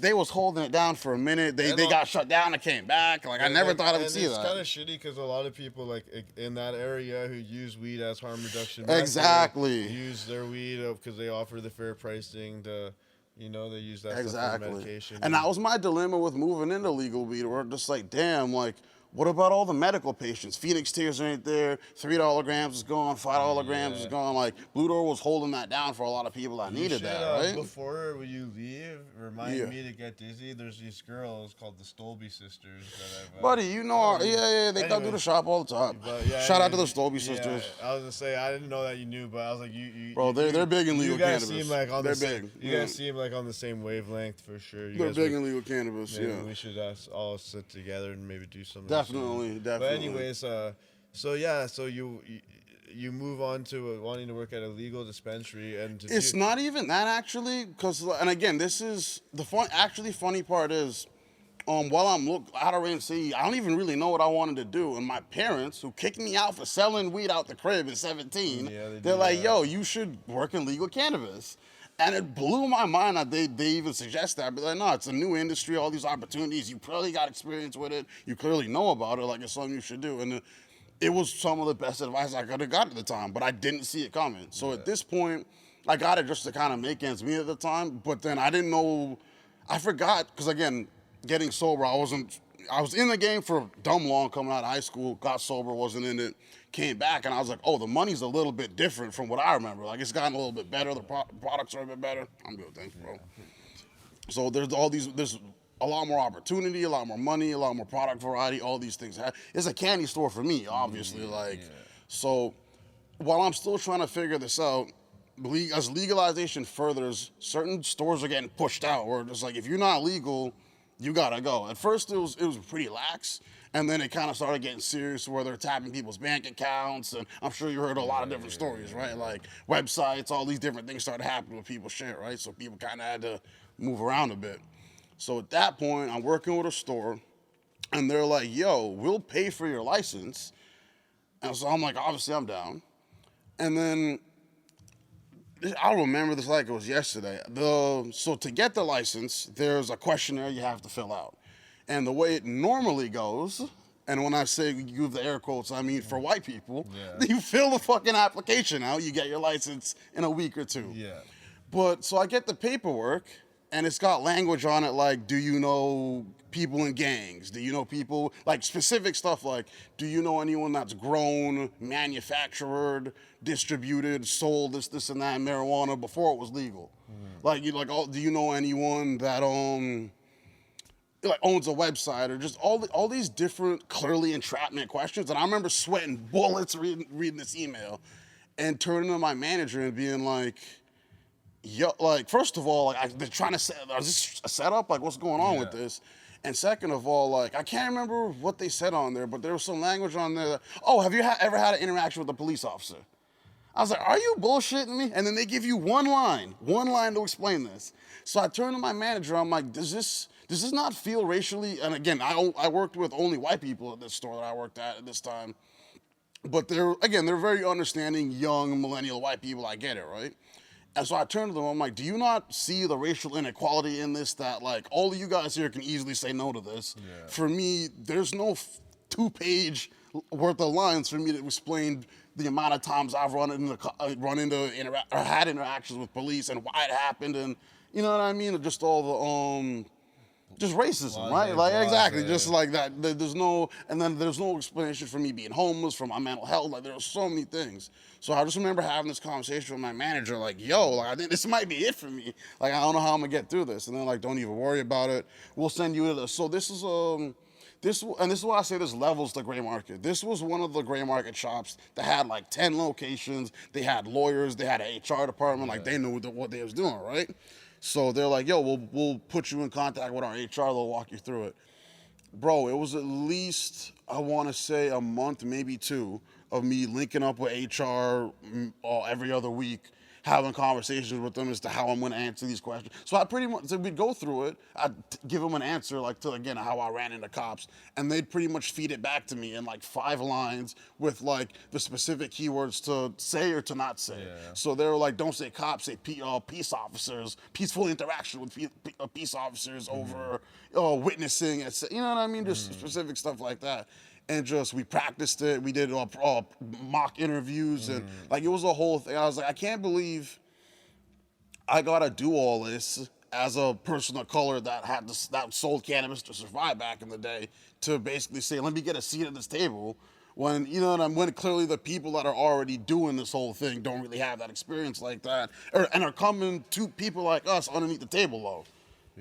they was holding it down for a minute. They got shut down and came back. Like, I never thought I would see that. It's kind of shitty because a lot of people like in that area who use weed as harm reduction exactly use their weed because they offer the fair pricing to, they use that stuff for medication. And that was my dilemma with moving into legal weed. Where just like, damn, like, what about all the medical patients? Phoenix Tears ain't there. $3 grams is gone. $5 grams is gone. Like, Blue Door was holding that down for a lot of people that needed that, right? Before you leave, remind me to get dizzy. There's these girls called the Stolby sisters that I've. Buddy, they come to the shop all the time. Shout out to the Stolby sisters. I was gonna say I didn't know that you knew, but I was like, bro, they're big in legal cannabis. Seem like on they're big. You guys seem like on the same wavelength for sure. They're big in legal cannabis. Maybe we should all sit together and maybe do something. Definitely. But anyways, so you move on to wanting to work at a legal dispensary, and it's not even that actually, because, and again, this is the funny part is, while I'm out of Rain City, I don't even really know what I wanted to do, and my parents, who kicked me out for selling weed out the crib at 17, they're like, yo, you should work in legal cannabis. And it blew my mind that they even suggest that. But like, no, it's a new industry, all these opportunities. You clearly got experience with it. You clearly know about it. Like, it's something you should do. And it was some of the best advice I could have got at the time, but I didn't see it coming. So at this point, I got it just to kind of make ends meet at the time. But then I didn't know, I forgot, because again, getting sober, I was in the game for dumb long coming out of high school, got sober, wasn't in it, came back, and I was like, oh, the money's a little bit different from what I remember. Like, it's gotten a little bit better. The products are a bit better. I'm good, thanks, bro. So there's a lot more opportunity, a lot more money, a lot more product variety, all these things. It's a candy store for me, obviously. So while I'm still trying to figure this out, as legalization furthers, certain stores are getting pushed out, where it's like, if you're not legal, you gotta go. At first it was pretty lax, and then it kind of started getting serious where they're tapping people's bank accounts, and I'm sure you heard a lot of different stories, right? Like websites, all these different things started happening with people's shit, right? So people kind of had to move around a bit. So at that point, I'm working with a store, and they're like, yo, we'll pay for your license. And so I'm like, obviously I'm down. And then I'll remember this like it was yesterday. So to get the license, there's a questionnaire you have to fill out. And the way it normally goes, and when I say you have the air quotes, I mean for white people, you fill the fucking application out, you get your license in a week or two. Yeah. But so I get the paperwork, and it's got language on it like, do you know people in gangs? Do you know people, like specific stuff like, do you know anyone that's grown, manufactured, distributed, sold this and that marijuana before it was legal? Like, do you know anyone that like owns a website, or just all these different clearly entrapment questions? And I remember sweating bullets reading this email and turning to my manager and being like, yo, like, first of all, like, they're trying to set, is this a setup? Like, what's going on with this? And second of all, like, I can't remember what they said on there, but there was some language on there that, oh, have you ever had an interaction with a police officer? I was like, are you bullshitting me? And then they give you one line to explain this. So I turned to my manager, I'm like, does this not feel racially, and again, I worked with only white people at this store that I worked at this time, but they're very understanding, young, millennial white people, I get it, right? And so I turned to them, I'm like, do you not see the racial inequality in this, that like all of you guys here can easily say no to this? Yeah. For me, there's no 2-page worth of lines for me to explain the amount of times I've had interactions with police and why it happened, and you know what I mean? Just all the just racism, right? Like, exactly, just like that. There's no explanation for me being homeless, for my mental health. Like, there's so many things. So I just remember having this conversation with my manager, like, yo, like, I think this might be it for me. Like, I don't know how I'm gonna get through this. And they're like, don't even worry about it. We'll send you to this. So this is this is why I say there's levels to gray market. This was one of the gray market shops that had like 10 locations. They had lawyers. They had an HR department. Like, they knew what they was doing, right? So they're like, yo, we'll put you in contact with our HR. They'll walk you through it. Bro, it was at least, I want to say, a month, maybe 2, of me linking up with HR every other week, having conversations with them as to how I'm going to answer these questions. So I pretty much, so we'd go through it, I'd give them an answer, like, to, again, how I ran into cops, and they'd pretty much feed it back to me in, like, 5 lines with, like, the specific keywords to say or to not say. Yeah. So they were like, don't say cops, say peace officers, peaceful interaction with peace officers over witnessing, you know what I mean? Just specific stuff like that. And just, we practiced it. We did mock interviews, and like, it was a whole thing. I was like, I can't believe I gotta do all this as a person of color that sold cannabis to survive back in the day, to basically say, let me get a seat at this table, when, you know what I mean, when clearly the people that are already doing this whole thing don't really have that experience like that, and are coming to people like us underneath the table though.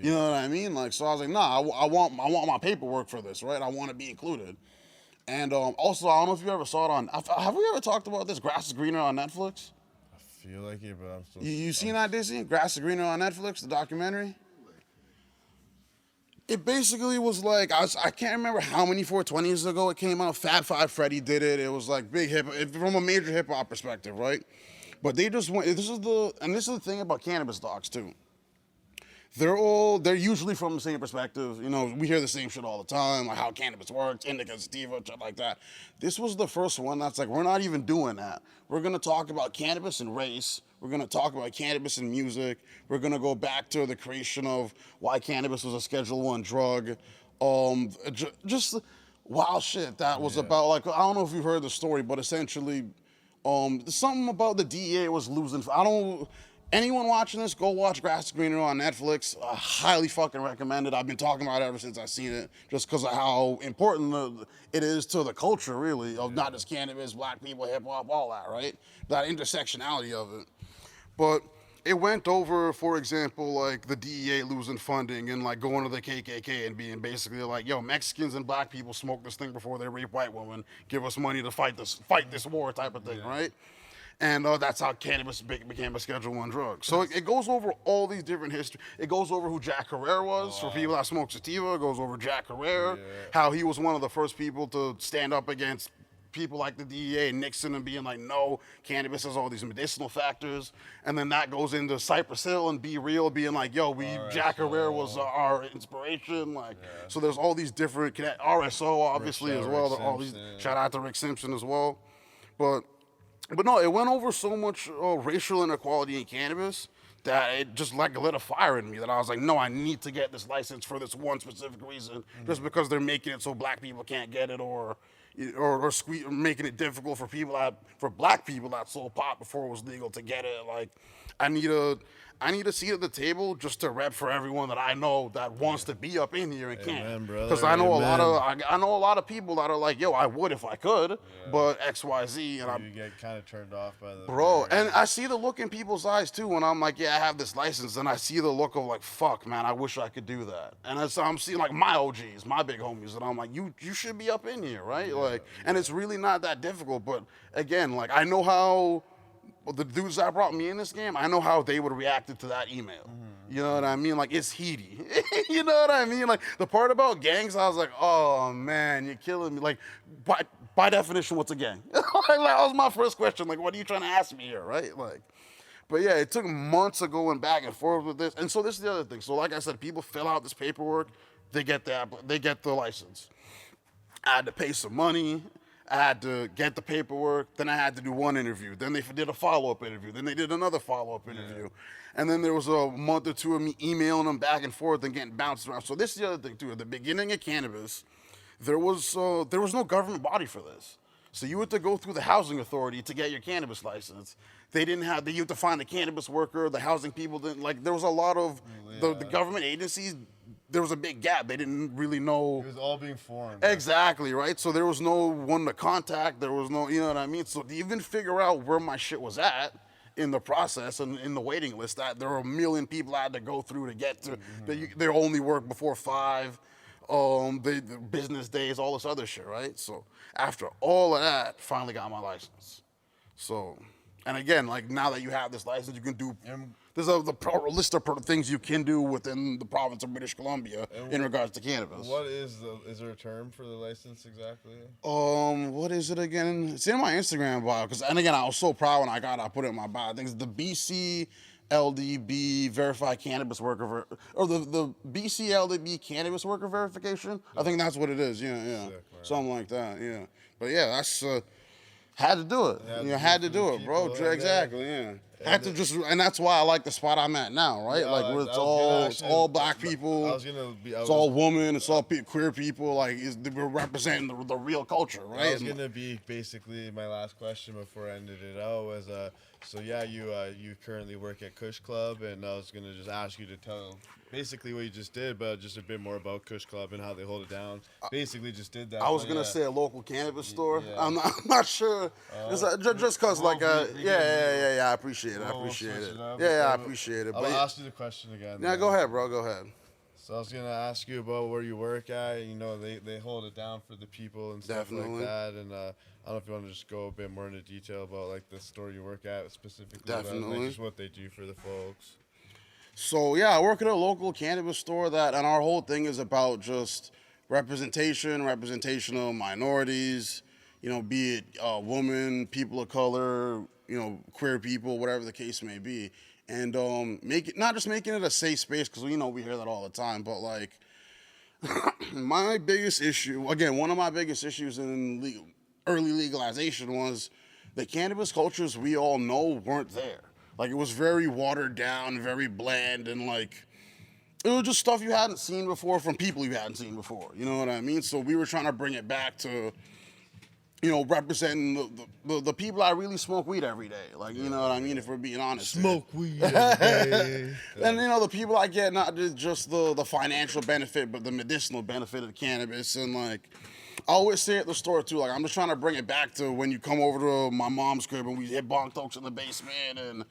You know what I mean? Like, so I was like, nah, I want my paperwork for this, right? I want to be included. And also, I don't know if you ever saw it on, have we ever talked about this, Grass is Greener on Netflix? I feel like it, but I'm still... You seen that, Dizzy? Grass is Greener on Netflix, the documentary? It basically was like, I can't remember how many 420s ago it came out. Fab Five Freddy did it. It was like big from a major hip hop perspective, right? But they just went, this is the thing about cannabis docs too. They're usually from the same perspective. You know, we hear the same shit all the time, like how cannabis works, indica, sativa, shit like that. This was the first one that's like, we're not even doing that. We're gonna talk about cannabis and race. We're gonna talk about cannabis and music. We're gonna go back to the creation of why cannabis was a Schedule I drug. Just wild shit that was about, like, I don't know if you've heard the story, but essentially, something about the DEA was losing. anyone watching this, go watch Grass is Greener on Netflix. I highly fucking recommend it. I've been talking about it ever since I've seen it, just because of how important it is to the culture, really, of not just cannabis, black people, hip hop, all that, right? That intersectionality of it. But it went over, for example, like the DEA losing funding and like going to the KKK and being basically like, yo, Mexicans and black people smoke this thing before they rape white women. Give us money to fight this war type of thing, right? And that's how cannabis became a Schedule I drug. So it goes over all these different history. It goes over who Jack Herrera was for people that smoke sativa. It goes over Jack Herrera, how he was one of the first people to stand up against people like the DEA and Nixon and being like, no, cannabis has all these medicinal factors. And then that goes into Cypress Hill and Be Real being like, yo, Jack Herrera was our inspiration. Like, so there's all these different, RSO obviously as well. All these, shout out to Rick Simpson as well. But no, it went over so much racial inequality in cannabis that it just like lit a fire in me that I was like, no, I need to get this license for this one specific reason, just because they're making it so black people can't get it or making it difficult for black people that sold pot before it was legal to get it. Like, I need a seat at the table just to rep for everyone that I know that wants to be up in here and can't. Because I know I know a lot of people that are like, yo, I would if I could, but X, Y, Z, and You get kind of turned off by the bro. And I see the look in people's eyes too when I'm like, yeah, I have this license, and I see the look of like, fuck, man, I wish I could do that. And I'm seeing like my OGs, my big homies, and I'm like, you should be up in here, right? And it's really not that difficult. But again, like, I know how the dudes that brought me in this game, I know how they would have reacted to that email. You know what I mean? Like, it's heaty. You know what I mean? Like, the part about gangs, I was like, oh, man, you're killing me. Like, by definition, what's a gang? Like, that was my first question. Like, what are you trying to ask me here, right? Like, but yeah, it took months of going back and forth with this. And so this is the other thing. So like I said, people fill out this paperwork, they get the license. I had to pay some money. I had to get the paperwork. Then I had to do one interview. Then they did a follow-up interview. Then they did another follow-up interview. And then there was a month or two of me emailing them back and forth and getting bounced around. So this is the other thing too. At the beginning of cannabis, there was no government body for this. So you had to go through the housing authority to get your cannabis license. You had to find the cannabis worker, the housing people didn't, like, there was a lot of the government agencies. There was a big gap. They didn't really know. It was all being formed. Exactly, right? So there was no one to contact. There was no, you know what I mean? So to even figure out where my shit was at in the process and in the waiting list, that there were a million people I had to go through to get to. They only work before 5, the business days, all this other shit, right? So after all of that, finally got my license. So, and again, like, now that you have this license, you can do. There's a list of things you can do within the province of British Columbia in regards to cannabis. What is there a term for the license exactly? What is it again? It's in my Instagram bio. And again, I was so proud when I got it. I put it in my bio. I think it's the BC LDB Verified Cannabis Worker, or the BC LDB Cannabis Worker Verification. I think that's what it is. Yeah. Sick, right. Something like that. Yeah. But yeah, that's had to do it. Had to do it, bro. Exactly. Yeah. Had to just, and that's why I like the spot I'm at now, right? Yeah, like, where it's all black people. It's all women. It's all queer people. Like, we're representing the real culture, right? That was gonna be basically my last question before I ended it out. Was so yeah, you currently work at Kush Club, and I was gonna just ask you to tell basically what you just did, but just a bit more about Kush Club and how they hold it down. Basically, just did that. I was gonna say a local cannabis store. Yeah. I'm not sure. Just cause like I appreciate it. I appreciate it. I appreciate it. I'll ask you the question again. Yeah, go ahead, bro. Go ahead. So I was gonna ask you about where you work at. You know, they hold it down for the people and stuff like that. And I don't know if you want to just go a bit more into detail about like the store you work at specifically. Definitely. Like, just what they do for the folks. So yeah, I work at a local cannabis store and our whole thing is about just representation of minorities. You know, be it women, people of color, you know, queer people, whatever the case may be. And not just making it a safe space, because we hear that all the time, but like my biggest issue, again, one of my biggest issues in early legalization was the cannabis cultures we all know weren't there. Like, it was very watered down, very bland, and like it was just stuff you hadn't seen before from people you hadn't seen before. You know what I mean? So we were trying to bring it back to, representing the people that really smoke weed every day. Like, you know what I mean? If we're being honest. Smoke weed every day. And, the people I get, not just the financial benefit, but the medicinal benefit of cannabis. And, like, I always say at the store, too, like, I'm just trying to bring it back to when you come over to my mom's crib and we hit bong tokes in the basement and,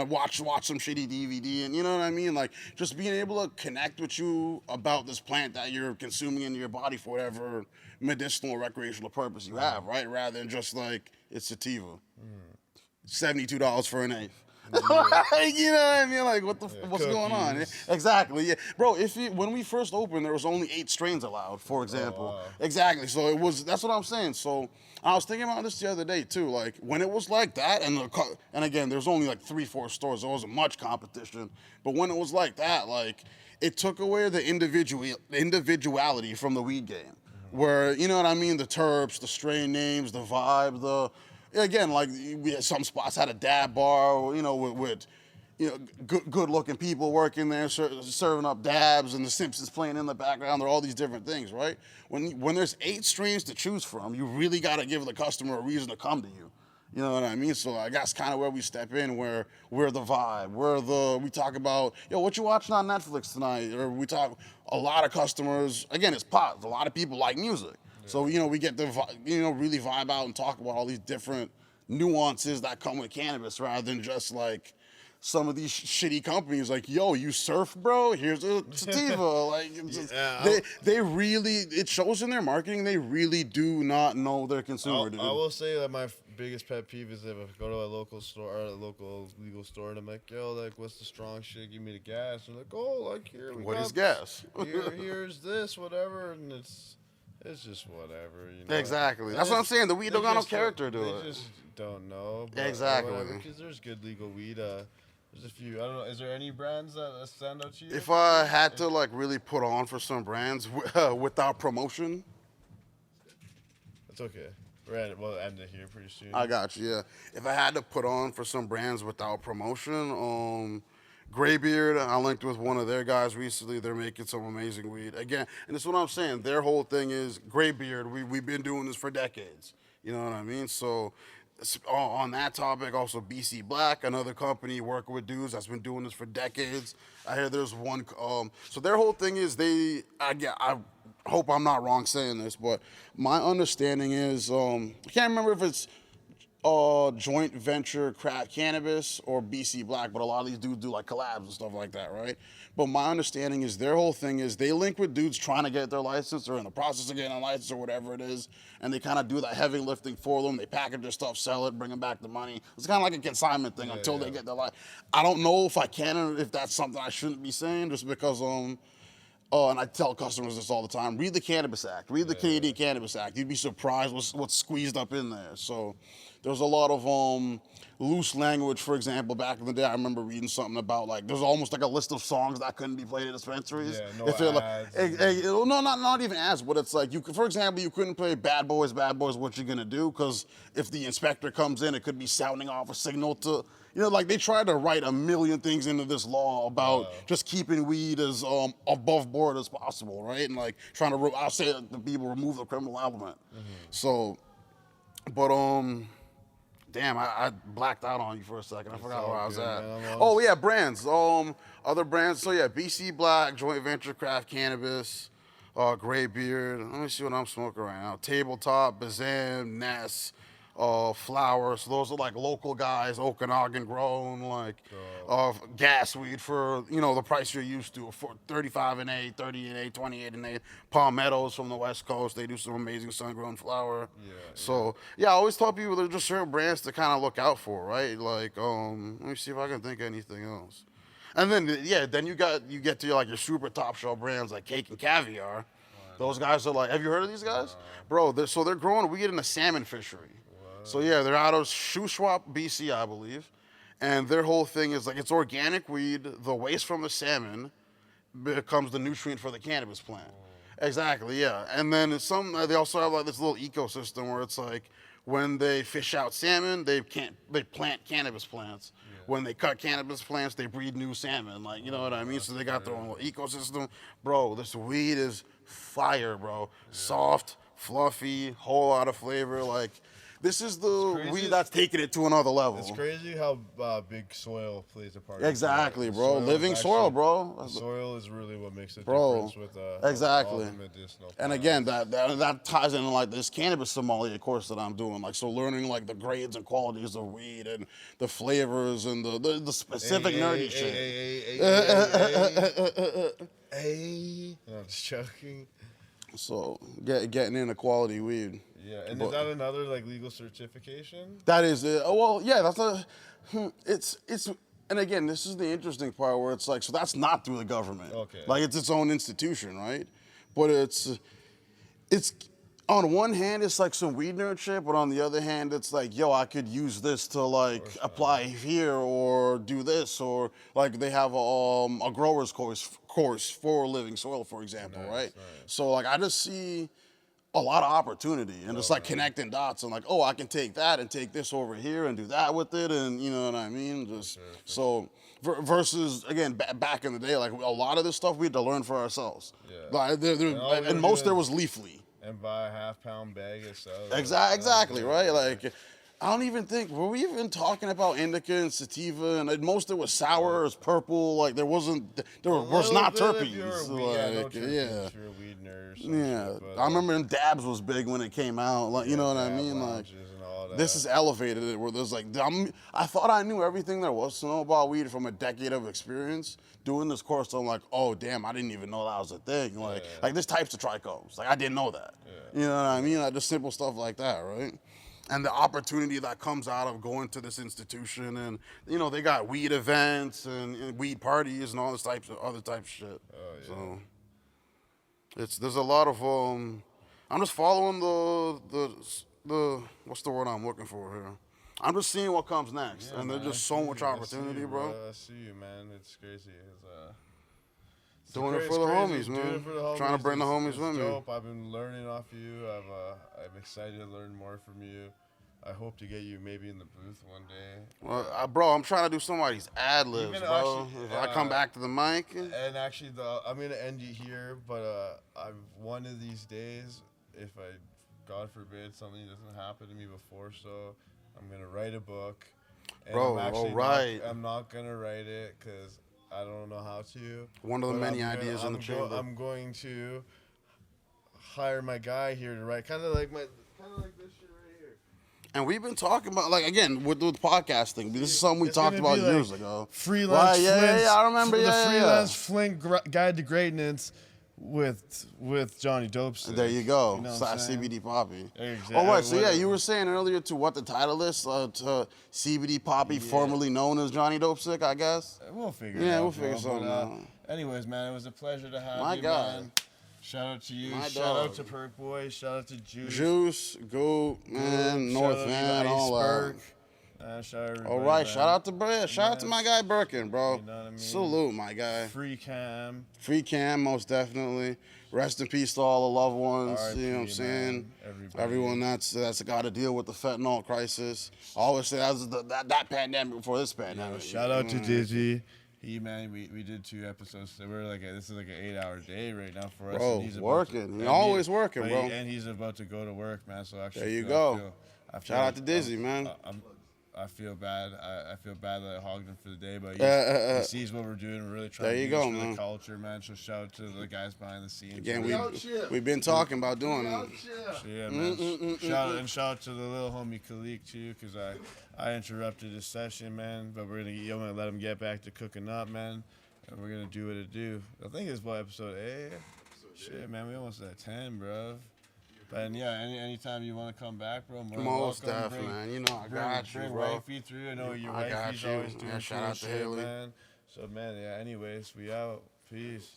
watch some shitty DVD. And, you know what I mean? Like, just being able to connect with you about this plant that you're consuming into your body for whatever medicinal or recreational purpose you have, right? Rather than just like it's sativa, $72 for an eighth. You know what I mean? Like what's going on? Exactly. Yeah, bro. When we first opened, there was only 8 strains allowed, for example. Wow. Exactly. So that's what I'm saying. So I was thinking about this the other day too. Like when it was like that, and again, there's only like 3-4 stores. There wasn't much competition. But when it was like that, like it took away the individuality from the weed game. Where, you know what I mean, the terps, the strain names, the vibe, again, like some spots had a dab bar, with good looking people working there, serving up dabs, and the Simpsons playing in the background. There are all these different things, right? When there's 8 strains to choose from, you really got to give the customer a reason to come to you. You know what I mean? So I guess kind of where we step in, where we're the vibe, we talk about, what you watching on Netflix tonight? Or we talk, a lot of customers, again, it's pot. A lot of people like music. Yeah. So, we get to, really vibe out and talk about all these different nuances that come with cannabis rather than just like some of these shitty companies like, yo, you surf, bro? Here's a sativa. Like, they really, it shows in their marketing, they really do not know their consumer, dude. I will say that my biggest pet peeve is if I go to a local store or a local legal store and I'm like, yo, like, what's the strong shit? Give me the gas. And they're like, oh, like, here we go. What is gas? Here's this, whatever. And it's just whatever, Exactly. That's what I'm saying. The weed don't got no character to it. They just don't know. Exactly. Because there's good legal weed. There's a few. I don't know. Is there any brands that stand out to you? If I had to like really put on for some brands without promotion, that's okay. We'll end it here pretty soon. I got you. Yeah. If I had to put on for some brands without promotion, Graybeard, I linked with one of their guys recently. They're making some amazing weed. Again, and that's what I'm saying. Their whole thing is Graybeard. We've been doing this for decades. You know what I mean? So on that topic, also BC Black, another company working with dudes that's been doing this for decades. I hear there's one. So their whole thing is I hope I'm not wrong saying this, but my understanding is I can't remember if it's Joint Venture Craft Cannabis or BC Black, but a lot of these dudes do like collabs and stuff like that, right? But my understanding is their whole thing is they link with dudes trying to get their license or in the process of getting a license or whatever it is, and they kind of do that heavy lifting for them. They package their stuff, sell it, bring them back the money. It's kind of like a consignment thing until they get their license. I don't know if I can or if that's something I shouldn't be saying just because and I tell customers this all the time, read the Cannabis Act, read the Canadian Cannabis Act. You'd be surprised what's squeezed up in there. So there's a lot of loose language. For example, back in the day, I remember reading something about like there's almost like a list of songs that couldn't be played at dispensaries. Yeah, no ads. No, not even ads, but it's like for example, you couldn't play Bad Boys, What You Gonna Do? Because if the inspector comes in, it could be sounding off a signal to. Like they tried to write a million things into this law about just keeping weed as above board as possible, right? And like trying to, I'll say that the people remove the criminal element. Mm-hmm. So, but damn, I blacked out on you for a second. I forgot where I was at. Oh yeah, brands. Other brands. So yeah, BC Black, Joint Venture Craft Cannabis, Graybeard. Let me see what I'm smoking right now. Tabletop, Bazam, Ness. Flowers. So those are like local guys, Okanagan grown, like gas weed for the price you're used to, for 35 and 8, 30 and 8, 28 and 8. Palmettos from the West Coast, they do some amazing sun-grown flower. So I always tell people there's just certain brands to kind of look out for, right? Like let me see if I can think of anything else. And then then you get to like your super top shelf brands like Cake and Caviar. Those guys are like, have you heard of these guys? Bro, they're growing weed in a salmon fishery. So yeah, they're out of Shuswap, BC, I believe, and their whole thing is like it's organic weed. The waste from the salmon becomes the nutrient for the cannabis plant. Exactly, yeah. And then they also have like this little ecosystem where it's like when they fish out salmon, they plant cannabis plants. Yeah. When they cut cannabis plants, they breed new salmon. Like you know what I mean? So they got their own little ecosystem, bro. This weed is fire, bro. Soft. fluffy, whole lot of flavor. Like, this is the crazy. weed that's taking it to another level. It's crazy how big soil plays a part. Exactly, in it. bro. Soil is Living soil, actually- bro. The soil is really what makes a Bro, difference with exactly. all the medicinal And plants. again, that ties into like this cannabis sommelier course that I'm doing. Like, so learning like the grades and qualities of weed and the flavors and the specific nerdy shit. Hey, I'm just joking. So getting into quality weed. Yeah, and But- is that another like legal certification? That is it. Oh, well, yeah, that's it's and again, this is the interesting part where it's like, so that's not through the government. Okay. Like, it's its own institution, right? But it's on one hand, it's like some weed nerd shit, but on the other hand, it's like, yo, I could use this to like apply here or do this, or like they have a grower's course for living soil, for example, right? So like, I just see a lot of opportunity and just like connecting dots and like, oh, I can take that and take this over here and do that with it, and you know what I mean? Just so versus again back in the day, like a lot of this stuff we had to learn for ourselves. Yeah. Like, all we and were most doing- there was leafly. And buy a half-pound bag of soda. Exactly, right? Like, I don't even think, were we even talking about indica and sativa? And at most it was sour, it was purple. Like, there was not terpenes. If you're a weed, no Like, terpenes, yeah. if you're a weed nerd or some Yeah. shit, but, I remember when dabs was big when it came out. Like, you know what I dab mean? Like, lounges and all that. this has elevated it where there's like, I thought I knew everything there was to know about weed from a decade of experience. Doing this course, I'm like, oh, damn, I didn't even know that was a thing. Like, there's types of trichomes. Like, I didn't know that. You know what I mean? Like, just simple stuff like that, right? And the opportunity that comes out of going to this institution, and you know, they got weed events and weed parties and all this other types of shit. So there's a lot of I'm just following the what's the word I'm looking for here? I'm just seeing what comes next, and there's just so much opportunity, bro. I see you, man. It's crazy. It's Doing it crazy- for the it's homies, crazy. Doing man. it for the homies. Trying to bring the It's- homies it's with me. dope. I've been learning off you. I'm excited to learn more from you. I hope to get you maybe in the booth one day. Well, bro, I'm trying to do somebody's ad libs, Even bro. actually, If I come back to the mic, And actually, I'm gonna end you here. But one of these days, if God forbid, something doesn't happen to me before, so I'm gonna write a book. And Bro, I'm actually alright. I'm not gonna write it because I don't know how to. one of the But many I'm ideas in the chamber. I'm going to hire my guy here to write, kind of like this shit right here. And we've been talking about, like, again, with podcasting. This is something we It's talked gonna about be like years ago. Freelance Right, yeah, Flint's- I remember, the yeah, freelance Flint guide to greatness with Johnny DOPESICK. There you go. You know what / I'm saying? CBD PAPI. Exactly. Oh, wait, so yeah, What- you were saying earlier to what the title is, to CBD PAPI, formerly known as Johnny DOPESICK, I guess. We'll figure it Yeah, out. we'll figure bro. something But, out. Anyways, man, it was a pleasure to have My you, God. man. Shout out to you. My Shout dog. out to Perk Boy. Shout out to Juice. Juice, Goat, man, Shout North out to Van, all Iceberg. that. Shout out everybody, All right, man. shout out to Brad. Shout out to my guy Birkin, bro. You know what I mean? Salute, my guy. Free Cam. Free Cam, most definitely. Rest in peace to all the loved ones. RIP, You know what I'm man. saying? Everybody. Everyone that's got to deal with the fentanyl crisis. I always say that was that pandemic before this pandemic. Shout out to Dizzy. Man, we did 2 episodes. So we're like, this is like an 8-hour day right now for us. Bro, and he's about working. To, He and always working, but bro. And he's about to go to work, man. So actually, There you I go. feel Shout out to Dizzy, man. I feel bad. I feel bad that I hogged him for the day, but he sees what we're doing. We're really trying There to you do this go, for man. the culture, man. So shout out to the guys behind the scenes. Again, man. we've been talking about doing it. So yeah, man. Shout out to the little homie Khalik too, because I interrupted his session, man. But I'm gonna let him get back to cooking up, man. And we're gonna do what it do. I think it's what, episode 8. Shit, man, we almost at 10, bro. But yeah, anytime you want to come back, bro, more than Most welcome. definitely, man. You know I got you, Bring bro. wifey through. I know your I got wifey's you. always Yeah, doing shout cool out to shit, Haley. man. So man, yeah. Anyways, we out. Peace.